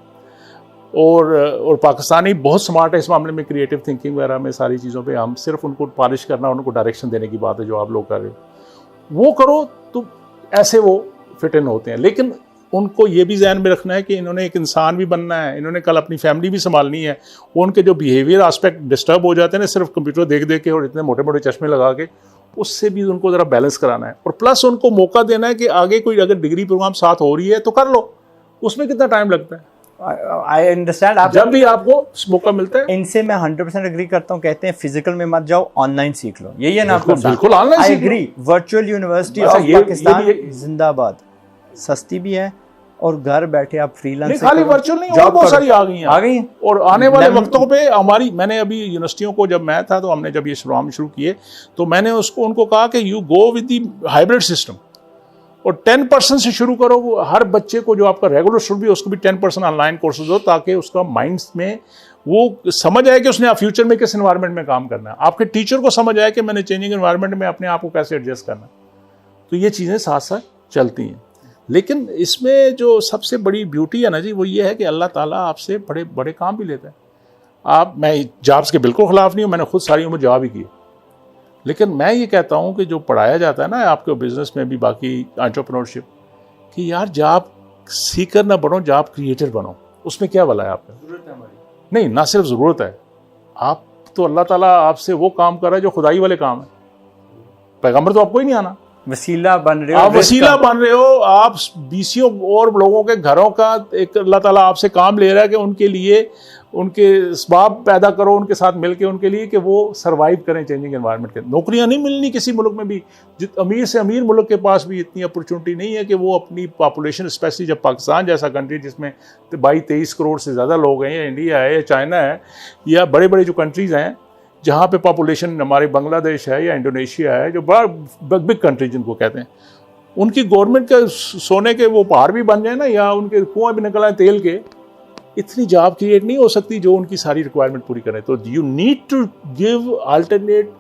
और पाकिस्तानी बहुत स्मार्ट है इस मामले में, क्रिएटिव थिंकिंग वगैरह में, सारी चीज़ों पे। हम सिर्फ उनको पॉलिश करना, उनको डायरेक्शन देने की बात है जो आप लोग कर रहे हो, वो करो तो ऐसे वो फिट इन होते हैं। लेकिन उनको ये भी ध्यान में रखना है कि इन्होंने एक इंसान भी बनना है, इन्होंने कल अपनी फैमिली भी संभालनी है। वो उनके जो बिहेवियर एस्पेक्ट डिस्टर्ब हो जाते हैं ना सिर्फ कंप्यूटर देख देख के और इतने मोटे मोटे चश्मे लगा के, उससे भी उनको ज़रा बैलेंस कराना है। और प्लस उनको मौका देना है कि आगे कोई अगर डिग्री प्रोग्राम साथ हो रही है तो कर लो, उसमें कितना टाइम लगता है। I understand. आप जब भी आपको मौका मिलता है, इनसे मैं 100% एग्री करता हूँ। कहते हैं फिजिकल में मत जाओ, ऑनलाइन सीख लो, यही है ना आपका? बिल्कुल online I agree. Virtual university of Pakistan जिंदाबाद, सस्ती भी है और घर बैठे आप फ्रीलांस, खाली वर्चुअल नहीं, और बहुत सारी आ गई हैं। और आने वाले वक्तों पे मैंने अभी यूनिवर्सिटियों को, जब मैं था तो हमने जब ये प्रोग्राम शुरू किए तो मैंने उनको कहा कि you go with the hybrid system और 10% से शुरू करो। हर बच्चे को जो आपका रेगुलर स्टूडेंट भी उसको भी 10% ऑनलाइन कोर्सेज हो, ताकि उसका माइंड में वो समझ आए कि उसने फ्यूचर में किस एनवायरनमेंट में काम करना है। आपके टीचर को समझ आए कि मैंने चेंजिंग एनवायरनमेंट में अपने आप को कैसे एडजस्ट करना है। तो ये चीज़ें साथ साथ चलती हैं। लेकिन इसमें जो सबसे बड़ी ब्यूटी है ना जी, वो ये है कि अल्लाह ताला आपसे बड़े बड़े काम भी लेता है। मैं जॉब्स के बिल्कुल ख़िलाफ़ नहीं हूँ, मैंने खुद सारी उम्र जॉब ही की, लेकिन मैं ये कहता हूँ कि जो पढ़ाया जाता है ना आपके बिजनेस में भी, बाकी एंटरप्रेन्योरशिप, कि यार जॉब सीकर ना बनो, जॉब क्रिएटर बनो। उसमें क्या भला है आपका? ज़रूरत है हमारी, नहीं ना सिर्फ ज़रूरत है, आप तो अल्लाह ताला आपसे वो काम कर रहा है जो खुदाई वाले काम है। पैगंबर तो आपको ही नहीं आना, वसीला बन रहे हो, आप वसीला बन रहे हो, आप बीसियों और लोगों के घरों का एक अल्लाह ताला आपसे काम ले रहा है कि उनके लिए उनके इसबाब पैदा करो, उनके साथ मिलके उनके लिए कि वो सरवाइव करें चेंजिंग एनवायरनमेंट के। नौकरियां नहीं मिलनी किसी मुल्क में भी, अमीर से अमीर मुल्क के पास भी इतनी अपॉर्चुनिटी नहीं है कि वो अपनी पॉपुलेशन, स्पेशली जब पाकिस्तान जैसा कंट्री जिसमें 22-23 करोड़ से ज़्यादा लोग हैं, या इंडिया है या चाइना है या बड़े बड़े जो कंट्रीज़ हैं जहाँ पे पॉपुलेशन, हमारे बांग्लादेश है या इंडोनेशिया है, जो बड़ा बिग कंट्री जिनको कहते हैं, उनकी गवर्नमेंट के सोने के वो पहाड़ भी बन जाए ना, या उनके कुआं भी निकल आए तेल के, इतनी जॉब क्रिएट नहीं हो सकती जो उनकी सारी रिक्वायरमेंट पूरी करें। तो you need to give alternate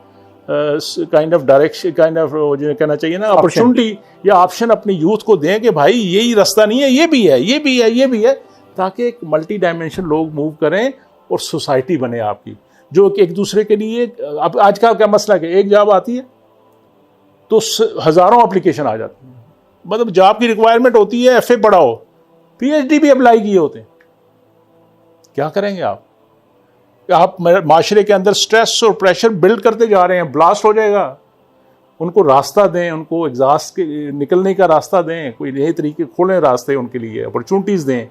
kind of direction, kind of जो कहना चाहिए ना, अपॉर्चुनिटी या ऑप्शन अपनी यूथ को दें कि भाई यही रास्ता नहीं है, ये भी है, ये भी है, ये भी है, ताकि एक मल्टी डायमेंशन लोग मूव करें और सोसाइटी बने आपकी, जो एक दूसरे के लिए। अब आज का क्या मसला है कि एक जॉब आती है तो हज़ारों एप्लीकेशन आ जाती हैं। मतलब जॉब की रिक्वायरमेंट होती है, FA पढ़ा हो, PhD भी अप्लाई किए होते हैं, क्या करेंगे आप? माशरे के अंदर स्ट्रेस और प्रेशर बिल्ड करते जा रहे हैं, ब्लास्ट हो जाएगा। उनको रास्ता दें, उनको एग्जॉस्ट के निकलने का रास्ता दें, कोई नए तरीके खोलें रास्ते उनके लिए, अपॉर्चुनिटीज़ दें।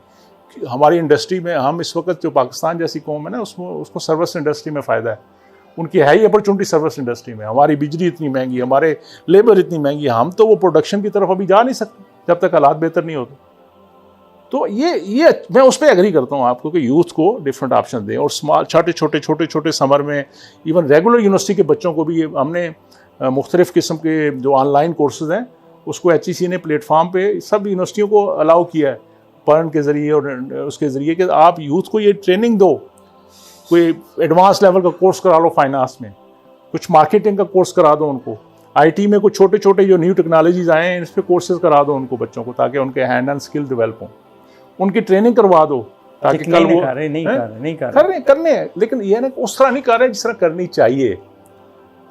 हमारी इंडस्ट्री में हम इस वक्त जो पाकिस्तान जैसी कौम है ना, उसको सर्विस इंडस्ट्री में फ़ायदा है, उनकी है ही अपॉर्चुनिटी सर्विस इंडस्ट्री में। हमारी बिजली इतनी महंगी, हमारे लेबर इतनी महंगी, हम तो वो प्रोडक्शन की तरफ अभी जा नहीं सकते जब तक हालात बेहतर नहीं होते। तो ये मैं उस पर एग्री करता हूँ आपको कि यूथ को डिफरेंट ऑप्शन दें, और स्मॉल छोटे समर में इवन रेगुलर यूनिवर्सिटी के बच्चों को भी हमने मुख्तलिफ़ किस्म के जो ऑनलाइन कोर्सेज हैं उसको HEC ने प्लेटफॉर्म पे सब यूनिवर्सिटियों को अलाउ किया है, पर्न के ज़रिए और उसके ज़रिए कि आप यूथ को ये ट्रेनिंग दो, कोई एडवांस लेवल का कोर्स करा लो फाइनेंस में, कुछ मार्केटिंग का कोर्स करा दो उनको, IT में कुछ छोटे जो न्यू टेक्नोलॉजीज़ आए हैं इस पर कोर्सेज करा दो उनको बच्चों को, ताकि उनके हैंड एंड स्किल डेवलप हों, उनकी ट्रेनिंग करवा दो, ताकि कल वो करने हैं। लेकिन ये ना उस तरह नहीं कर रहे हैं जिस तरह करनी चाहिए,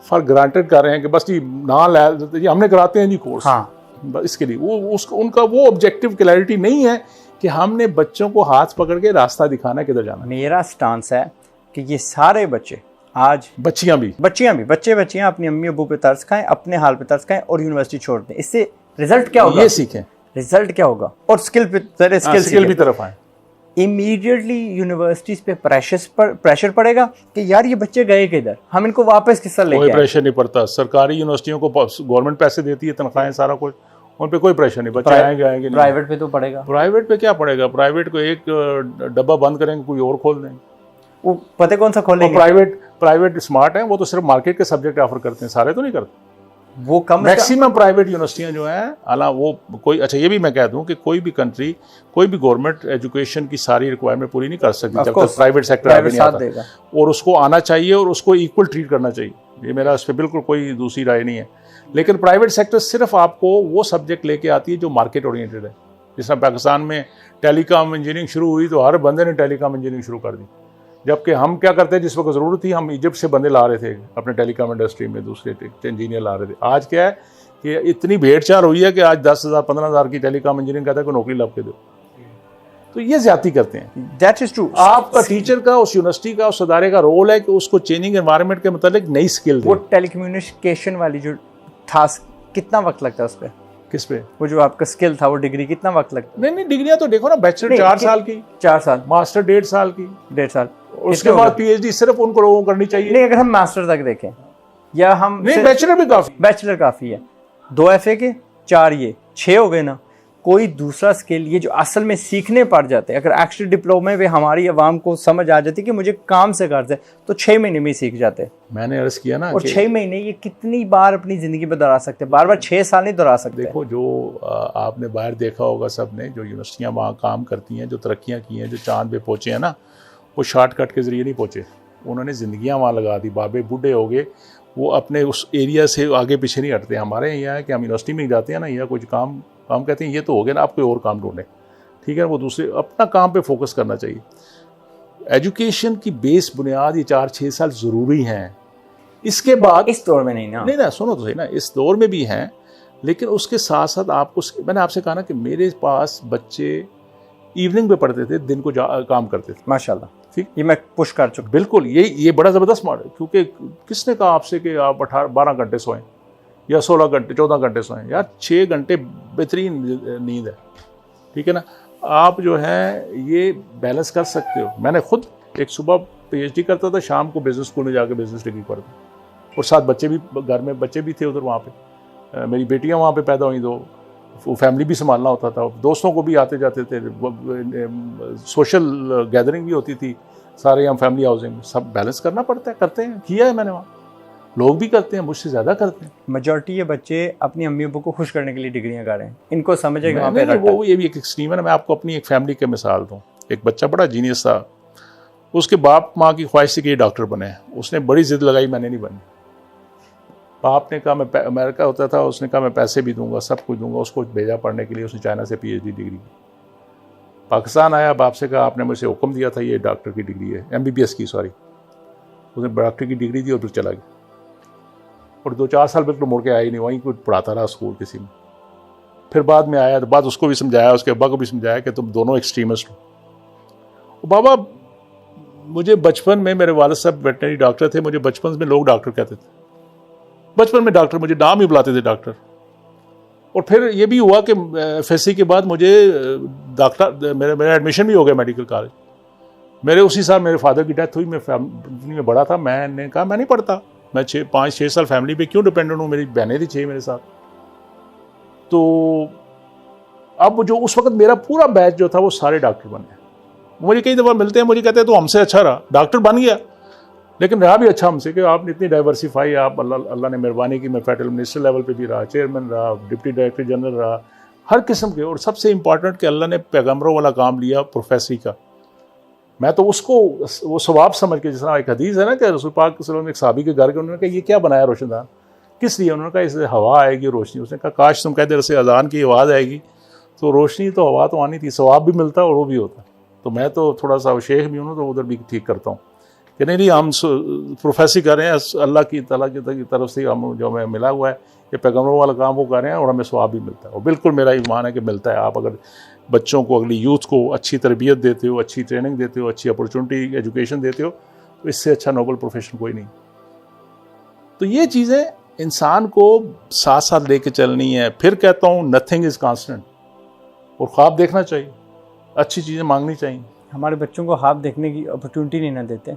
फॉर ग्रांटेड कर रहे हैं कि बस जी ना ले हमने कराते हैं जी कोर्स। हाँ, इसके लिए उनका वो ऑब्जेक्टिव क्लैरिटी नहीं है कि हमने बच्चों को हाथ पकड़ के रास्ता दिखाना किधर जाना। मेरा स्टांस है कि ये सारे बच्चे, आज बच्चियां भी बच्चियां अपनी अम्मी अबू पे तरस खाएं, अपने हाल पे तरस खाएं और यूनिवर्सिटी छोड़ दें। इससे रिजल्ट क्या होगा? ये सीखें, रिजल्ट क्या होगा, और स्किल भी तरफ आए। इमीडिएटली यूनिवर्सिटीज पे प्रेशर पड़ेगा कि यार ये बच्चे गए किधर, हम इनको वापस किस तरह लेके आए। कोई प्रेशर नहीं पड़ता, सरकारी यूनिवर्सिटियों को गवर्नमेंट पैसे देती है, तनख्वाहें, सारा कुछ, उन पे कोई प्रेशर नहीं, बच्चे आएंगे। प्राइवेट पे तो पड़ेगा। प्राइवेट पे क्या पड़ेगा? प्राइवेट को एक डब्बा बंद करेंगे, कोई और खोल देंगे। वो पता कौन सा खोलेंगे? प्राइवेट स्मार्ट हैं, वो तो सिर्फ मार्केट के सब्जेक्ट ऑफर करते हैं, सारे तो नहीं करते। वो कम मैक्सिमम प्राइवेट यूनिवर्सिटियां जो हैं, हालांकि वो कोई, अच्छा ये भी मैं कह दूं कि कोई भी कंट्री, कोई भी गवर्नमेंट एजुकेशन की सारी रिक्वायरमेंट पूरी नहीं कर सकती जब तक प्राइवेट सेक्टर आगे नहीं आता, और उसको आना चाहिए और उसको इक्वल ट्रीट करना चाहिए। ये मेरा इस पर बिल्कुल कोई दूसरी राय नहीं है। लेकिन प्राइवेट सेक्टर सिर्फ आपको वो सब्जेक्ट लेके आती है जो मार्केट ओरिएंटेड है। जिस तरह पाकिस्तान में टेलीकॉम इंजीनियरिंग शुरू हुई तो हर बंदे ने टेलीकॉम इंजीनियरिंग शुरू कर दी, जबकि हम क्या करते हैं, जिस वक्त ज़रूरत थी हम इजिप्ट से बंदे ला रहे थे अपने टेलीकॉम इंडस्ट्री में, दूसरे इंजीनियर ला रहे थे। आज क्या है कि इतनी भेड़ चाल हुई है कि आज 10,000 15,000 की टेलीकॉम इंजीनियरिंग कहता है कोई नौकरी लब के दो। तो ये ज्यादती करते हैं। That is true. आपका टीचर का, उस यूनिवर्सिटी का, उस अदारे का रोल है कि उसको चेंजिंग एनवायरनमेंट के मतलब नई स्किल दे। वो टेलीकम्युनिकेशन वाली जो टास्क, कितना वक्त लगता है उस पर? किस पे? वो जो आपका स्किल था, वो डिग्री कितना वक्त लगता है? नहीं, डिग्रियां तो देखो ना, बैचलर 4 साल की, 4 साल, मास्टर 1.5 साल की, 1.5 साल, उसके बाद पीएचडी सिर्फ उनको लोगों को करनी चाहिए। नहीं, अगर हम मास्टर तक देखें या हम नहीं, बैचलर भी काफी, बैचलर काफी है। 2 FA के 4, ये 6 हो गए ना। कोई दूसरा स्किल ये जो असल में सीखने पड़ जाते हैं, अगर एक्स्ट्रा डिप्लोमे में हमारी आवाम को समझ आ जाती है कि मुझे काम से करते हैं, तो 6 महीने में ही सीख जाते हैं। मैंने अर्ज किया ना, और 6 महीने ये कितनी बार अपनी जिंदगी में दोहरा सकते हैं, बार बार 6 साल नहीं दोहरा सकते। देखो, जो आपने बाहर देखा होगा सब ने, जो यूनिवर्सिटियां वहाँ काम करती हैं, जो तरक्कियाँ की हैं, जो चांद पे पहुँचे हैं ना, वो शॉर्टकट के ज़रिए नहीं पहुँचे। उन्होंने ज़िंदगियाँ वहाँ लगा दी, बाबे बूढ़े हो गए, वो अपने उस एरिया से आगे पीछे नहीं हटते। हमारे यहाँ है कि हम यूनिवर्सिटी में जाते हैं ना, या कुछ काम कहते हैं ये तो हो गया ना, आप कोई और काम ढूंढें, ठीक है। वो दूसरे अपना काम पे फोकस करना चाहिए। एजुकेशन की बेस बुनियाद ये 4-6 साल ज़रूरी हैं। इसके बाद इस दौर में नहीं ना, सुनो तो सही ना, इस दौर में भी हैं, लेकिन उसके साथ साथ आपको, मैंने आपसे कहा ना कि मेरे पास बच्चे इवनिंग पे पढ़ते थे, दिन को काम करते थे, माशाल्लाह। ठीक, ये मैं पुश कर चुका। बिल्कुल, ये बड़ा ज़बरदस्त मॉडल है। क्योंकि किसने कहा आपसे कि आप 12 घंटे सोएं या 16 घंटे 14 घंटे सोएं? यार 6 घंटे बेहतरीन नींद है, ठीक है ना। आप जो है ये बैलेंस कर सकते हो। मैंने खुद एक सुबह PhD करता था, शाम को बिजनेस स्कूल में जाकर बिजनेस डिग्री पढ़ता, और साथ बच्चे भी, घर में बच्चे भी थे उधर, वहाँ पे मेरी बेटियाँ वहाँ पे पैदा हुई, वो फैमिली भी संभालना होता था, दोस्तों को भी आते जाते थे, सोशल गैदरिंग भी होती थी, सारे हम फैमिली हाउसिंग में, सब बैलेंस करना पड़ता है। करते हैं, किया है मैंने, वहाँ लोग भी करते हैं, मुझसे ज़्यादा करते हैं। मेजॉरिटी ये बच्चे अपनी अम्मी अब्बू को खुश करने के लिए डिग्रियां कर रहे हैं, इनको समझे वहाँ पे वो ये भी एक एक्सट्रीम है ना। मैं आपको अपनी एक फैमिली की मिसाल दूँ। एक बच्चा बड़ा जीनियस था, उसके बाप माँ की ख्वाहिश थी कि ये डॉक्टर बने, उसने बड़ी जिद लगाई, मैंने नहीं बनी। बाप ने कहा, मैं अमेरिका होता था, उसने कहा मैं पैसे भी दूंगा, सब कुछ दूंगा, उसको भेजा पढ़ने के लिए। उसने चाइना से PhD डिग्री की, पाकिस्तान आया, बाप से कहा आपने मुझे हुक्म दिया था, ये डॉक्टर की डिग्री है, MBBS की, सॉरी, उसने डॉक्टर की डिग्री दी और फिर चला गया। और 2-4 साल बिल्कुल मुड़ के आया ही नहीं, वहीं कुछ पढ़ाता रहा स्कूल किसी में। फिर बाद में आया तो बात उसको भी समझाया, उसके अब्बा को भी समझाया कि तुम दोनों एक्सट्रीमिस्ट हो। बाबा, मुझे बचपन में, मेरे वालिद साहब वेटनरी डॉक्टर थे, मुझे बचपन में लोग डॉक्टर कहते थे, बचपन में डॉक्टर, मुझे नाम ही बुलाते थे डॉक्टर। और फिर ये भी हुआ कि FSC के बाद मुझे डॉक्टर, मेरा एडमिशन भी हो गया मेडिकल कॉलेज। मेरे उसी साल मेरे फादर की डेथ हुई, मैं फैमिली में बड़ा था, मैंने कहा मैं नहीं पढ़ता, मैं 5-6 साल फैमिली पे क्यों डिपेंडेंट हूँ, मेरी बहनें थी 6 मेरे साथ। तो अब जो उस वक्त मेरा पूरा बैच जो था वो सारे डॉक्टर बने। मुझे कई दफ़ा मिलते हैं, मुझे कहते हैं तो हमसे अच्छा रहा, डॉक्टर बन गया, लेकिन रहा भी अच्छा हमसे कि आपने इतनी डाइवर्सिफाई, आप अल्लाह ने मेहरबानी की, मैं फेडरल मिनिस्टर लेवल पे भी रहा, चेयरमैन रहा, डिप्टी डायरेक्टर जनरल रहा, हर किस्म के। और सबसे इम्पॉर्टेंट कि अल्लाह ने पैगम्बरों वाला काम लिया, प्रोफेसरी का। मैं तो उसको वो सवाब समझ के, जिस तरह एक हदीस है ना कि रसूल पाक सल्लल्लाहु अलैहि वसल्लम एक साहबी के घर के, उन्होंने कहा ये क्या बनाया रोशनदान, किस लिए? उन्होंने कहा इससे हवा आएगी, रोशनी। उसने कहा काश तुम कहते रसे अजान की आवाज़ आएगी, तो रोशनी तो हवा तो आनी थी, सवाब भी मिलता और वो भी होता। तो मैं तो थोड़ा सा शेख भी हूँ, तो उधर भी ठीक करता हूँ कि नहीं हम प्रोफेसरी कर रहे हैं, अल्लाह की ताला की तरफ से हम जो हमें मिला हुआ है, ये पैगम्बरों वाला काम वो कर रहे हैं और हमें सवाब भी मिलता है। और बिल्कुल मेरा ईमान है कि मिलता है। आप अगर बच्चों को, अगली यूथ को अच्छी तरबियत देते हो, अच्छी ट्रेनिंग देते हो, अच्छी अपॉर्चुनिटी, एजुकेशन देते हो, तो इससे अच्छा नोबल प्रोफेशन कोई नहीं। तो ये चीज़ें इंसान को साथ साथ लेके चलनी है। फिर कहता हूँ नथिंग इज़ कांस्टेंट, और ख्वाब देखना चाहिए, अच्छी चीज़ें मांगनी चाहिए। हमारे बच्चों को ख्वाब देखने की अपॉर्चुनिटी नहीं ना देते।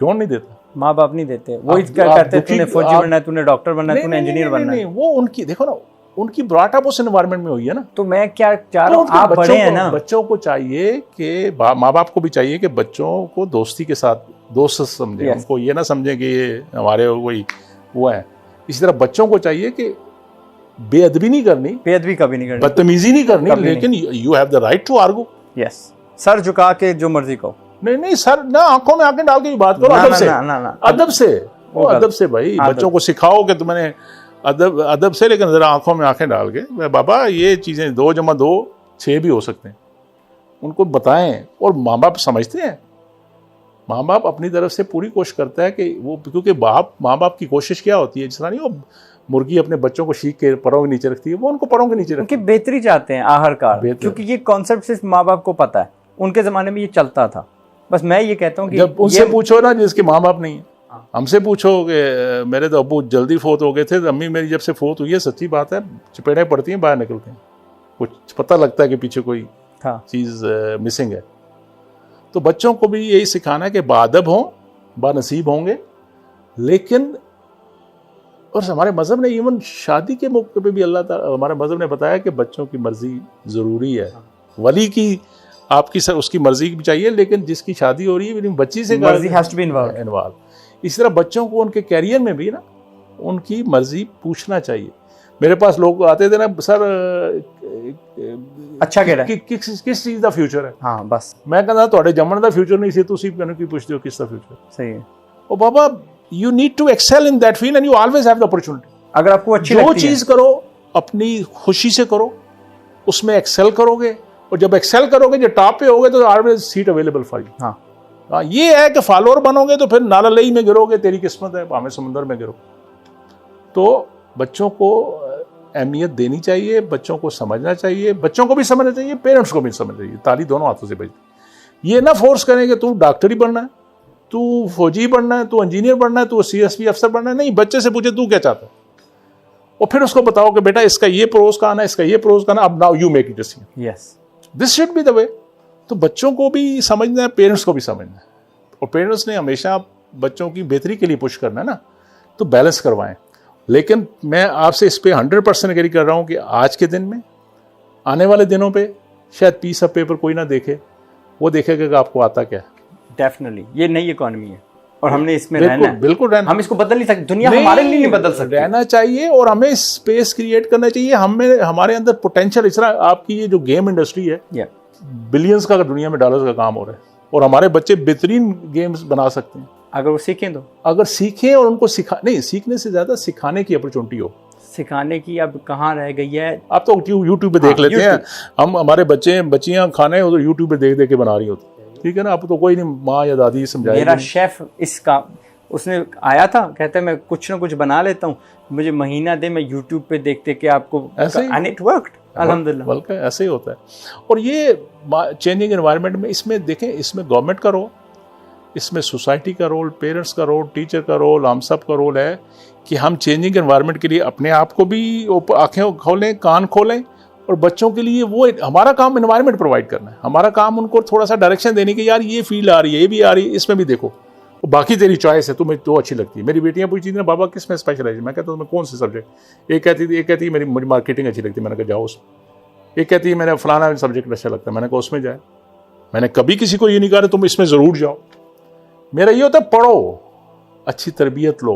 क्यों नहीं देता? माँ बाप नहीं देते। वो क्या कहते हैं, तूने फौजी बनना है, तूने डॉक्टर बनना है, तूने इंजीनियर बनना है। वो उनकी, देखो ना, उनकी ब्रॉट अप उस एनवायरनमेंट में हुई है ना। तो मैं क्या चाह रहा हूँ, तो आप बड़े हैं ना, बच्चों को चाहिए कि माँ बाप को भी चाहिए कि बच्चों को दोस्ती के साथ दोस्त समझे, Yes. उनको ये ना समझे कि ये हमारे कोई वो है। इसी तरह बच्चों को चाहिए कि बेअदबी नहीं करनी, बेअदबी कभी नहीं करनी, बदतमीजी नहीं करनी, कभी लेकिन you have the right to argue. Yes, sir झुका के जो मर्जी कहो। नहीं सर, ना आंखों में आंखें डाल के बात करो, ना, अदब ना, से, ना, ना, ना, अदब से, वो अदब से भाई। आदब। बच्चों को सिखाओ कि तुमने अदब से, लेकिन जरा आंखों में आंखें डाल के, बाबा ये चीजें 2 + 2 6 भी हो सकते हैं, उनको बताएं। और माँ बाप समझते हैं, माँ बाप अपनी तरफ से पूरी कोशिश करता है कि वो, क्योंकि माँ बाप की कोशिश क्या होती है, जिस तरह नहीं वो मुर्गी अपने बच्चों को सीख के परों के नीचे रखती है, वो उनको परों के नीचे रखती उनकी बेहतरी चाहते हैं आखिरकार, बेहतर। क्योंकि ये कॉन्सेप्ट सिर्फ माँ बाप को पता है, उनके ज़माने में ये चलता था। बस मैं ये कहता हूँ है। कि जब उनसे पूछो ना जिसके माँ बाप नहीं है, हमसे पूछो कि मेरे तो अब्बू जल्दी फोत हो गए थे, अम्मी मेरी जब से फोत हुई है, सच्ची बात है, चपेड़ें पड़ती हैं, बाहर निकलते हैं, कुछ पता लगता है कि पीछे कोई चीज़ मिसिंग है। तो बच्चों को भी यही सिखाना है कि बाअदब हों, बानसीब होंगे, लेकिन और हमारे मज़हब ने इवन शादी के मौके पे भी हमारे मज़हब ने बताया कि बच्चों की मर्जी ज़रूरी है। वली की आपकी उसकी मर्जी भी चाहिए, लेकिन जिसकी शादी हो रही है बच्ची से मर्जी हैज टू बी इन्वॉल्व। इसी तरह बच्चों को उनके कैरियर में भी ना उनकी मर्जी पूछना चाहिए। मेरे पास लोग आते थे ना, सर अच्छा कह रहा है, किस चीज़ का फ्यूचर है। हाँ बस मैं कहता थोड़े जमन का फ्यूचर नहीं सी, तुसी कहने की पूछते हो किस का फ्यूचर। सही है। ओ बाबा, you need to excel in that field and you always have the opportunity। अगर आपको अच्छी जो लगती चीज करो अपनी खुशी से करो, उसमें एक्सेल करोगे, और जब एक्सेल करोगे, जब टॉप पे होगे, तो always seat available for you. हाँ, ये है कि फॉलोअर बनोगे तो फिर नालालई में गिरोगे, तेरी किस्मत है भावे समुंदर में गिरो। तो बच्चों को अहमियत देनी चाहिए, बच्चों को समझना चाहिए, बच्चों को भी समझना चाहिए, पेरेंट्स को भी समझना चाहिए। ताली दोनों हाथों से बजती। ये ना फोर्स करें कि तू डॉक्टर ही बनना है, तू फौजी बनना है, तू इंजीनियर बनना है, तू CSP अफसर बनना है। नहीं, बच्चे से पूछे तू क्या चाहता है, और फिर उसको बताओ कि बेटा इसका ये प्रोज का आना है, इसका ये प्रोज का आना, अब now you make it decision. Yes, this should be the way. तो बच्चों को भी समझना है, पेरेंट्स को भी समझना है, और पेरेंट्स ने हमेशा बच्चों की बेहतरी के लिए पुश करना है ना, तो बैलेंस करवाएं। लेकिन मैं आपसे इस पे 100% एग्री कर रहा हूं कि आज के दिन में, आने वाले दिनों पे शायद पीस ऑफ पेपर कोई ना देखे, वो देखेगा कि आपको आता क्या है। डेफिनेटली ये नई इकोनॉमी है और हमने इसमें रहना है। बिल्कुल रहना, हम इसको बदल नहीं सकते, दुनिया हमारे लिए नहीं बदल सकती। रहना चाहिए, और हमें स्पेस क्रिएट करना चाहिए। हमारे अंदर पोटेंशियल, इस तरह आपकी ये जो गेम इंडस्ट्री है, बिलियंस का दुनिया में डॉलर्स का काम हो रहा है, और हमारे बच्चे बेहतरीन गेम्स बना सकते हैं अगर वो सीखें तो। अगर सीखें, और उनको नहीं, सीखने से ज्यादा सिखाने की अपॉर्चुनिटी हो। सिखाने की अब कहाँ रह गई है। आप तो यूट्यूब पे देख लेते हैं, हम हमारे बच्चियां खाने उधर यूट्यूब पे देख देख के बना रही होती, ठीक है ना। अब तो कोई नहीं, माँ या दादी समझाएगी। मेरा शेफ इसका उसने आया था, कहते मैं कुछ ना कुछ बना लेता हूँ, मुझे महीना दे, मैं यूट्यूब पे देखते कि आपको, एंड इट वर्कड अल्हम्दुलिल्लाह। बल्कि ऐसे ही होता है। और ये चेंजिंग एनवायरनमेंट में, इसमें देखें, इसमें गवर्नमेंट का रोल, इसमें सोसाइटी का रोल, पेरेंट्स का रोल, टीचर का रोल, हम सब का रोल है कि हम चेंजिंग एनवायरनमेंट के लिए अपने आप को भी आंखें खोलें, कान खोलें, और बच्चों के लिए वो हमारा काम एनवायरनमेंट प्रोवाइड करना है। हमारा काम उनको थोड़ा सा डायरेक्शन देने की, यार ये फील्ड आ रही है, ये भी आ रही है, इसमें भी देखो, बाकी तेरी चॉइस है, तुम्हें तो अच्छी लगती है। मेरी बेटियां पूछती थी ना, बाबा किस में स्पेशलाइज, मैं कहता हूँ तुम्हें कौन से सब्जेक्ट। एक कहती है मेरी मार्केटिंग अच्छी लगती है, मैंने कहा जाओ उसमें। एक कहती है मेरा फलाना सब्जेक्ट अच्छा लगता है, मैंने कहा उसमें जाए। मैंने कभी किसी को ये नहीं कहा तुम इसमें ज़रूर जाओ। मेरा ये होता है, पढ़ो, अच्छी तरबियत लो,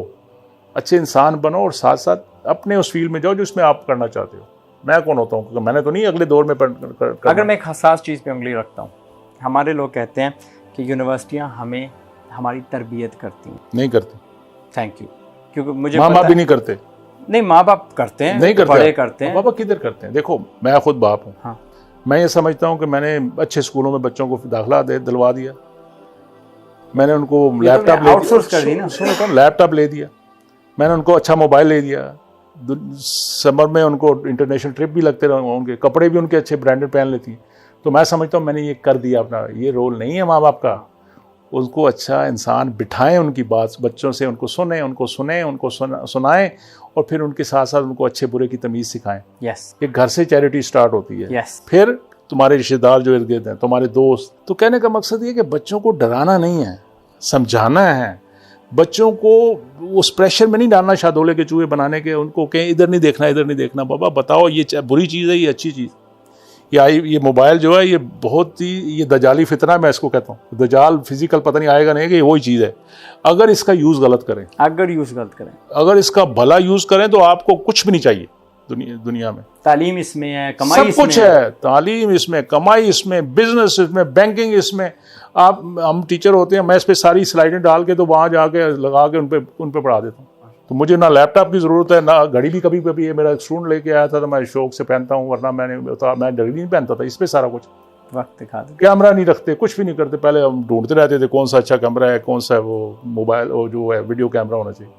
अच्छे इंसान बनो, और साथ साथ अपने उस फील्ड में जाओ जो इसमें आप करना चाहते हो। मैं कौन होता हूँ, क्योंकि मैंने तो नहीं अगले दौर में अगर मैं एक हसास चीज़ पे उंगली रखता हूँ, हमारे लोग कहते हैं कि यूनिवर्सिटियाँ हमें हमारी तरबियत करती हैं। नहीं करती। थैंक यू, क्योंकि मुझे माँ बाप भी नहीं करते। नहीं, माँ बाप करते हैं, नहीं करते, बड़े करते हैं। बाबा किधर करते हैं। देखो, मैं खुद बाप हूँ। हाँ। मैं ये समझता हूँ कि मैंने अच्छे स्कूलों में बच्चों को दाखिला दिलवा दिया, मैंने उनको लैपटॉप आउटसोर्स कर दी ना, सुनो, लैपटॉप ले दिया, मैंने उनको अच्छा मोबाइल ले दिया, समर में उनको इंटरनेशनल ट्रिप भी लगते रहे, उनके कपड़े भी उनके अच्छे ब्रांडेड पहन लेती हैं। तो मैं समझता हूँ मैंने ये कर दिया अपना। ये रोल नहीं है माँ बाप का, उनको अच्छा इंसान बिठाएं, उनकी बात बच्चों से उनको सुने, उनको सुनाएं, और फिर उनके साथ साथ उनको अच्छे बुरे की तमीज़ सिखाएं। यस, ये घर से चैरिटी स्टार्ट होती है। यस। फिर तुम्हारे रिश्तेदार जो इर्द गिर्द हैं, तुम्हारे दोस्त। तो कहने का मकसद ये कि बच्चों को डराना नहीं है, समझाना है, बच्चों को उस प्रेशर में नहीं डालना शादोले के चूहे बनाने के, उनको कहें इधर नहीं देखना इधर नहीं देखना। बाबा बताओ ये बुरी चीज़ है ये अच्छी चीज़? ये मोबाइल जो है ये बहुत ही ये दजाली फितना मैं इसको कहता हूँ। दजाल फिजिकल पता नहीं आएगा नहीं कि वही चीज़ है। अगर इसका यूज़ गलत करें, अगर इसका भला यूज़ करें तो आपको कुछ भी नहीं चाहिए दुनिया में। तालीम इसमें है, कमाई सब कुछ है, तालीम इसमें, कमाई इसमें, बिजनेस इसमें, बैंकिंग इसमें। हम टीचर होते हैं, मैं इस पर सारी स्लाइडें डाल के तो वहाँ जाके लगा के उन पे पढ़ा देता हूँ। तो मुझे ना लैपटॉप की ज़रूरत है ना घड़ी भी। कभी कभी ये मेरा स्टूडेंट लेके आया था तो मैं शौक से पहनता हूँ, वरना मैं घड़ी नहीं पहनता था। इस पर सारा कुछ वक्त दिखा दे। कैमरा नहीं रखते, कुछ भी नहीं करते। पहले हम ढूंढते रहते थे कौन सा अच्छा कैमरा है, कौन सा वो मोबाइल वो जो है वीडियो कैमरा होना चाहिए।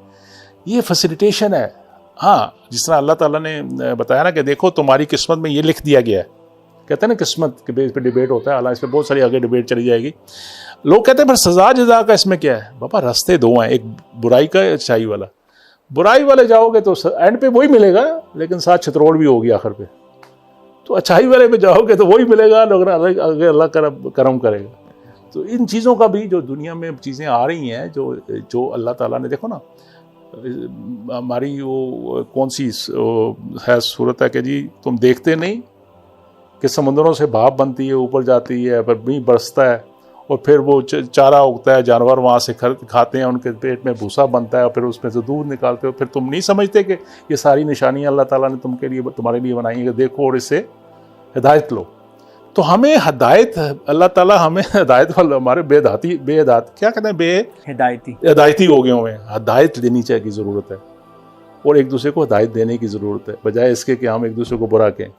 ये फैसिलिटेशन है। हाँ, जिस तरह अल्लाह ताला ने बताया ना कि देखो तुम्हारी किस्मत में ये लिख दिया गया है। कहते हैं ना किस्मत के बेस पे डिबेट होता है, हालांकि इस पर बहुत सारी आगे डिबेट चली जाएगी। लोग कहते हैं पर सजा जजा का इसमें क्या है? बाबा रास्ते दो हैं, एक बुराई का अच्छाई वाला। बुराई वाले जाओगे तो एंड पे वही मिलेगा, लेकिन साथ छतरोड़ भी होगी आखिर पे। तो अच्छाई वाले पे जाओगे तो वही मिलेगा, अगर अल्लाह करम करेगा। तो इन चीज़ों का भी जो दुनिया में चीज़ें आ रही हैं, जो अल्लाह ताला ने, देखो ना हमारी वो कौन सी है सूरत है कि जी तुम देखते नहीं कि समुद्रों से भाप बनती है, ऊपर जाती है, फिर मींह बरसता है और फिर वो चारा उगता है, जानवर वहाँ से खाते हैं, उनके पेट में भूसा बनता है और फिर उसमें से दूध निकालते हो। फिर तुम नहीं समझते कि ये सारी निशानियाँ अल्लाह ताला ने तुम्हारे लिए बनाई है, देखो और इससे हिदायत लो। तो हमें हिदायत, अल्लाह ताला हमें हिदायत वाला, हमारे क्या कहते हैं, हिदायती हो गए हुए हैं। हिदायत देनी चाहिए की ज़रूरत है और एक दूसरे को हिदायत देने की ज़रूरत है, बजाय इसके कि हम एक दूसरे को बुरा कहें,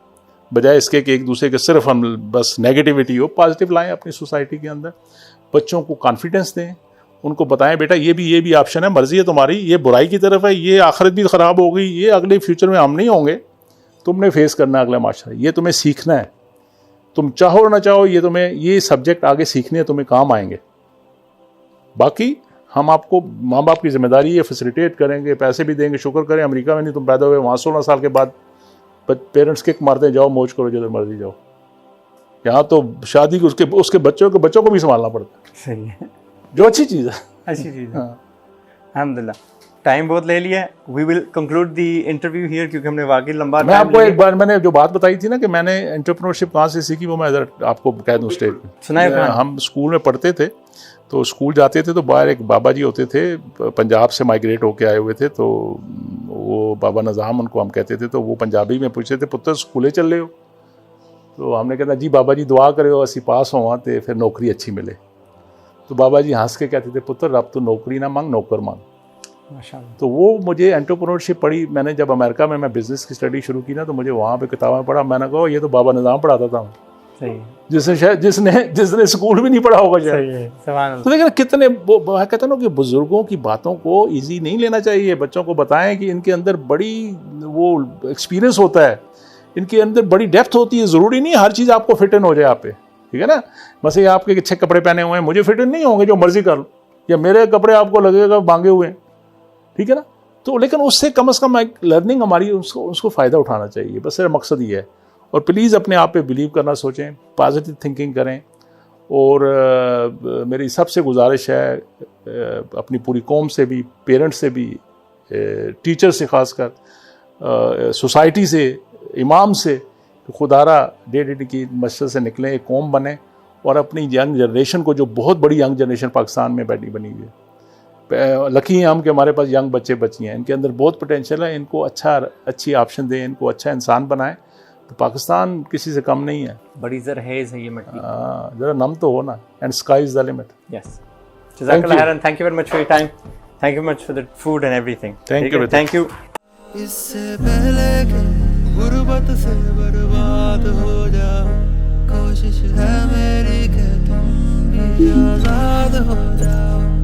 बजाय इसके कि एक दूसरे के सिर्फ हम बस नेगेटिविटी हो। पॉजिटिव लाएं अपनी सोसाइटी के अंदर, बच्चों को कॉन्फिडेंस दें, उनको बताएं बेटा ये भी ऑप्शन है, मर्जी है तुम्हारी, ये बुराई की तरफ है, ये आखिरत भी ख़राब हो गई, ये अगले फ्यूचर में हम नहीं होंगे, तुमने फेस करना है अगला माशरा, ये तुम्हें सीखना है, तुम चाहो और ना चाहो ये तुम्हें ये सब्जेक्ट आगे सीखने हैं, तुम्हें काम आएंगे। बाकी हम आपको माँ बाप की जिम्मेदारी है, फैसिलिटेट करेंगे, पैसे भी देंगे, शुक्र करें अमेरिका में नहीं तुम पैदा हुए, वहाँ 16 साल के बाद पेरेंट्स किक मारते हैं, जाओ मौज करो जिधर मर्जी जाओ। यहाँ तो शादी उसके बच्चों को भी संभालना पड़ता है। सही है, जो अच्छी चीज़ है, अच्छी चीज़ है। अल्हम्दुलिल्लाह, टाइम बहुत ले लिया है। We will conclude the interview here क्योंकि हमने वाकई लंबा। मैं आपको एक बार मैंने जो बात बताई थी ना कि मैंने एंटरप्रेन्योरशिप कहाँ से सीखी, वो मैं इधर आपको कह दूँ स्टेज पे। सुनाए। हम स्कूल में पढ़ते थे, तो स्कूल जाते थे तो बाहर एक बाबा जी होते थे, पंजाब से माइग्रेट होके आए हुए थे, तो वो बाबा निज़ाम उनको हम कहते थे। तो वो पंजाबी में पूछते थे पुत्र स्कूले चल रहे हो? तो हमने कहता जी बाबा जी दुआ करे असी पास होवां ते फिर नौकरी अच्छी मिले। तो बाबा जी हंस के कहते थे पुत्र रब तू नौकरी ना मांग नौकर मांग। माशाअल्लाह। तो वो मुझे एंटरप्रेन्योरशिप पढ़ी मैंने, जब अमेरिका में मैं बिज़नेस की स्टडी शुरू की ना, तो मुझे वहाँ पे किताबें पढ़ा, मैंने कहा ये तो बाबा निज़ाम पढ़ाता था। सही, जिसने स्कूल भी नहीं पढ़ा होगा शायद। तो देखिए कितने कहते हैं ना कि बुजुर्गों की बातों को इजी नहीं लेना चाहिए। बच्चों को बताएं कि इनके अंदर बड़ी वो एक्सपीरियंस होता है, इनके अंदर बड़ी डेप्थ होती है। ज़रूरी नहीं हर चीज़ आपको फिट इन हो जाए आप पे, ठीक है ना। बस ये आपके अच्छे कपड़े पहने हुए हैं, मुझे फिट इन नहीं होंगे, जो मर्जी कर लो, या मेरे कपड़े आपको लगेगा मांगे हुए हैं, ठीक है ना। तो लेकिन उससे कम से कम एक लर्निंग हमारी उसको फ़ायदा उठाना चाहिए, बस मेरा मकसद ये है। और प्लीज़ अपने आप पे बिलीव करना सोचें, पॉजिटिव थिंकिंग करें। और मेरी सबसे गुजारिश है अपनी पूरी कौम से भी, पेरेंट्स से भी, टीचर से ख़ासकर, सोसाइटी से, इमाम से, तो खुदारा डेढ़ की मस्जिद से निकलें, एक कौम बने और अपनी यंग जनरेशन को, जो बहुत बड़ी यंग जनरेशन पाकिस्तान में बनी हुई है, लकी हैं हम कि हमारे पास यंग बच्ची हैं, इनके अंदर बहुत पोटेंशियल है, इनको अच्छी ऑप्शन दें, इनको अच्छा इंसान बनाएं, तो पाकिस्तान किसी से कम नहीं है। बड़ी ज़रहेज़ है ये मिट्टी, ज़रा नम तो हो ना, and sky is the limit. Yes, जज़ाकल्लाह खैरन, thank you very much for your time, thank you much for the food and everything. Thank you. इससे पहले कि गुर्बत से बर्बाद हो जाओ, कोशिश है मेरी कि तुम भी आज़ाद हो जाओ।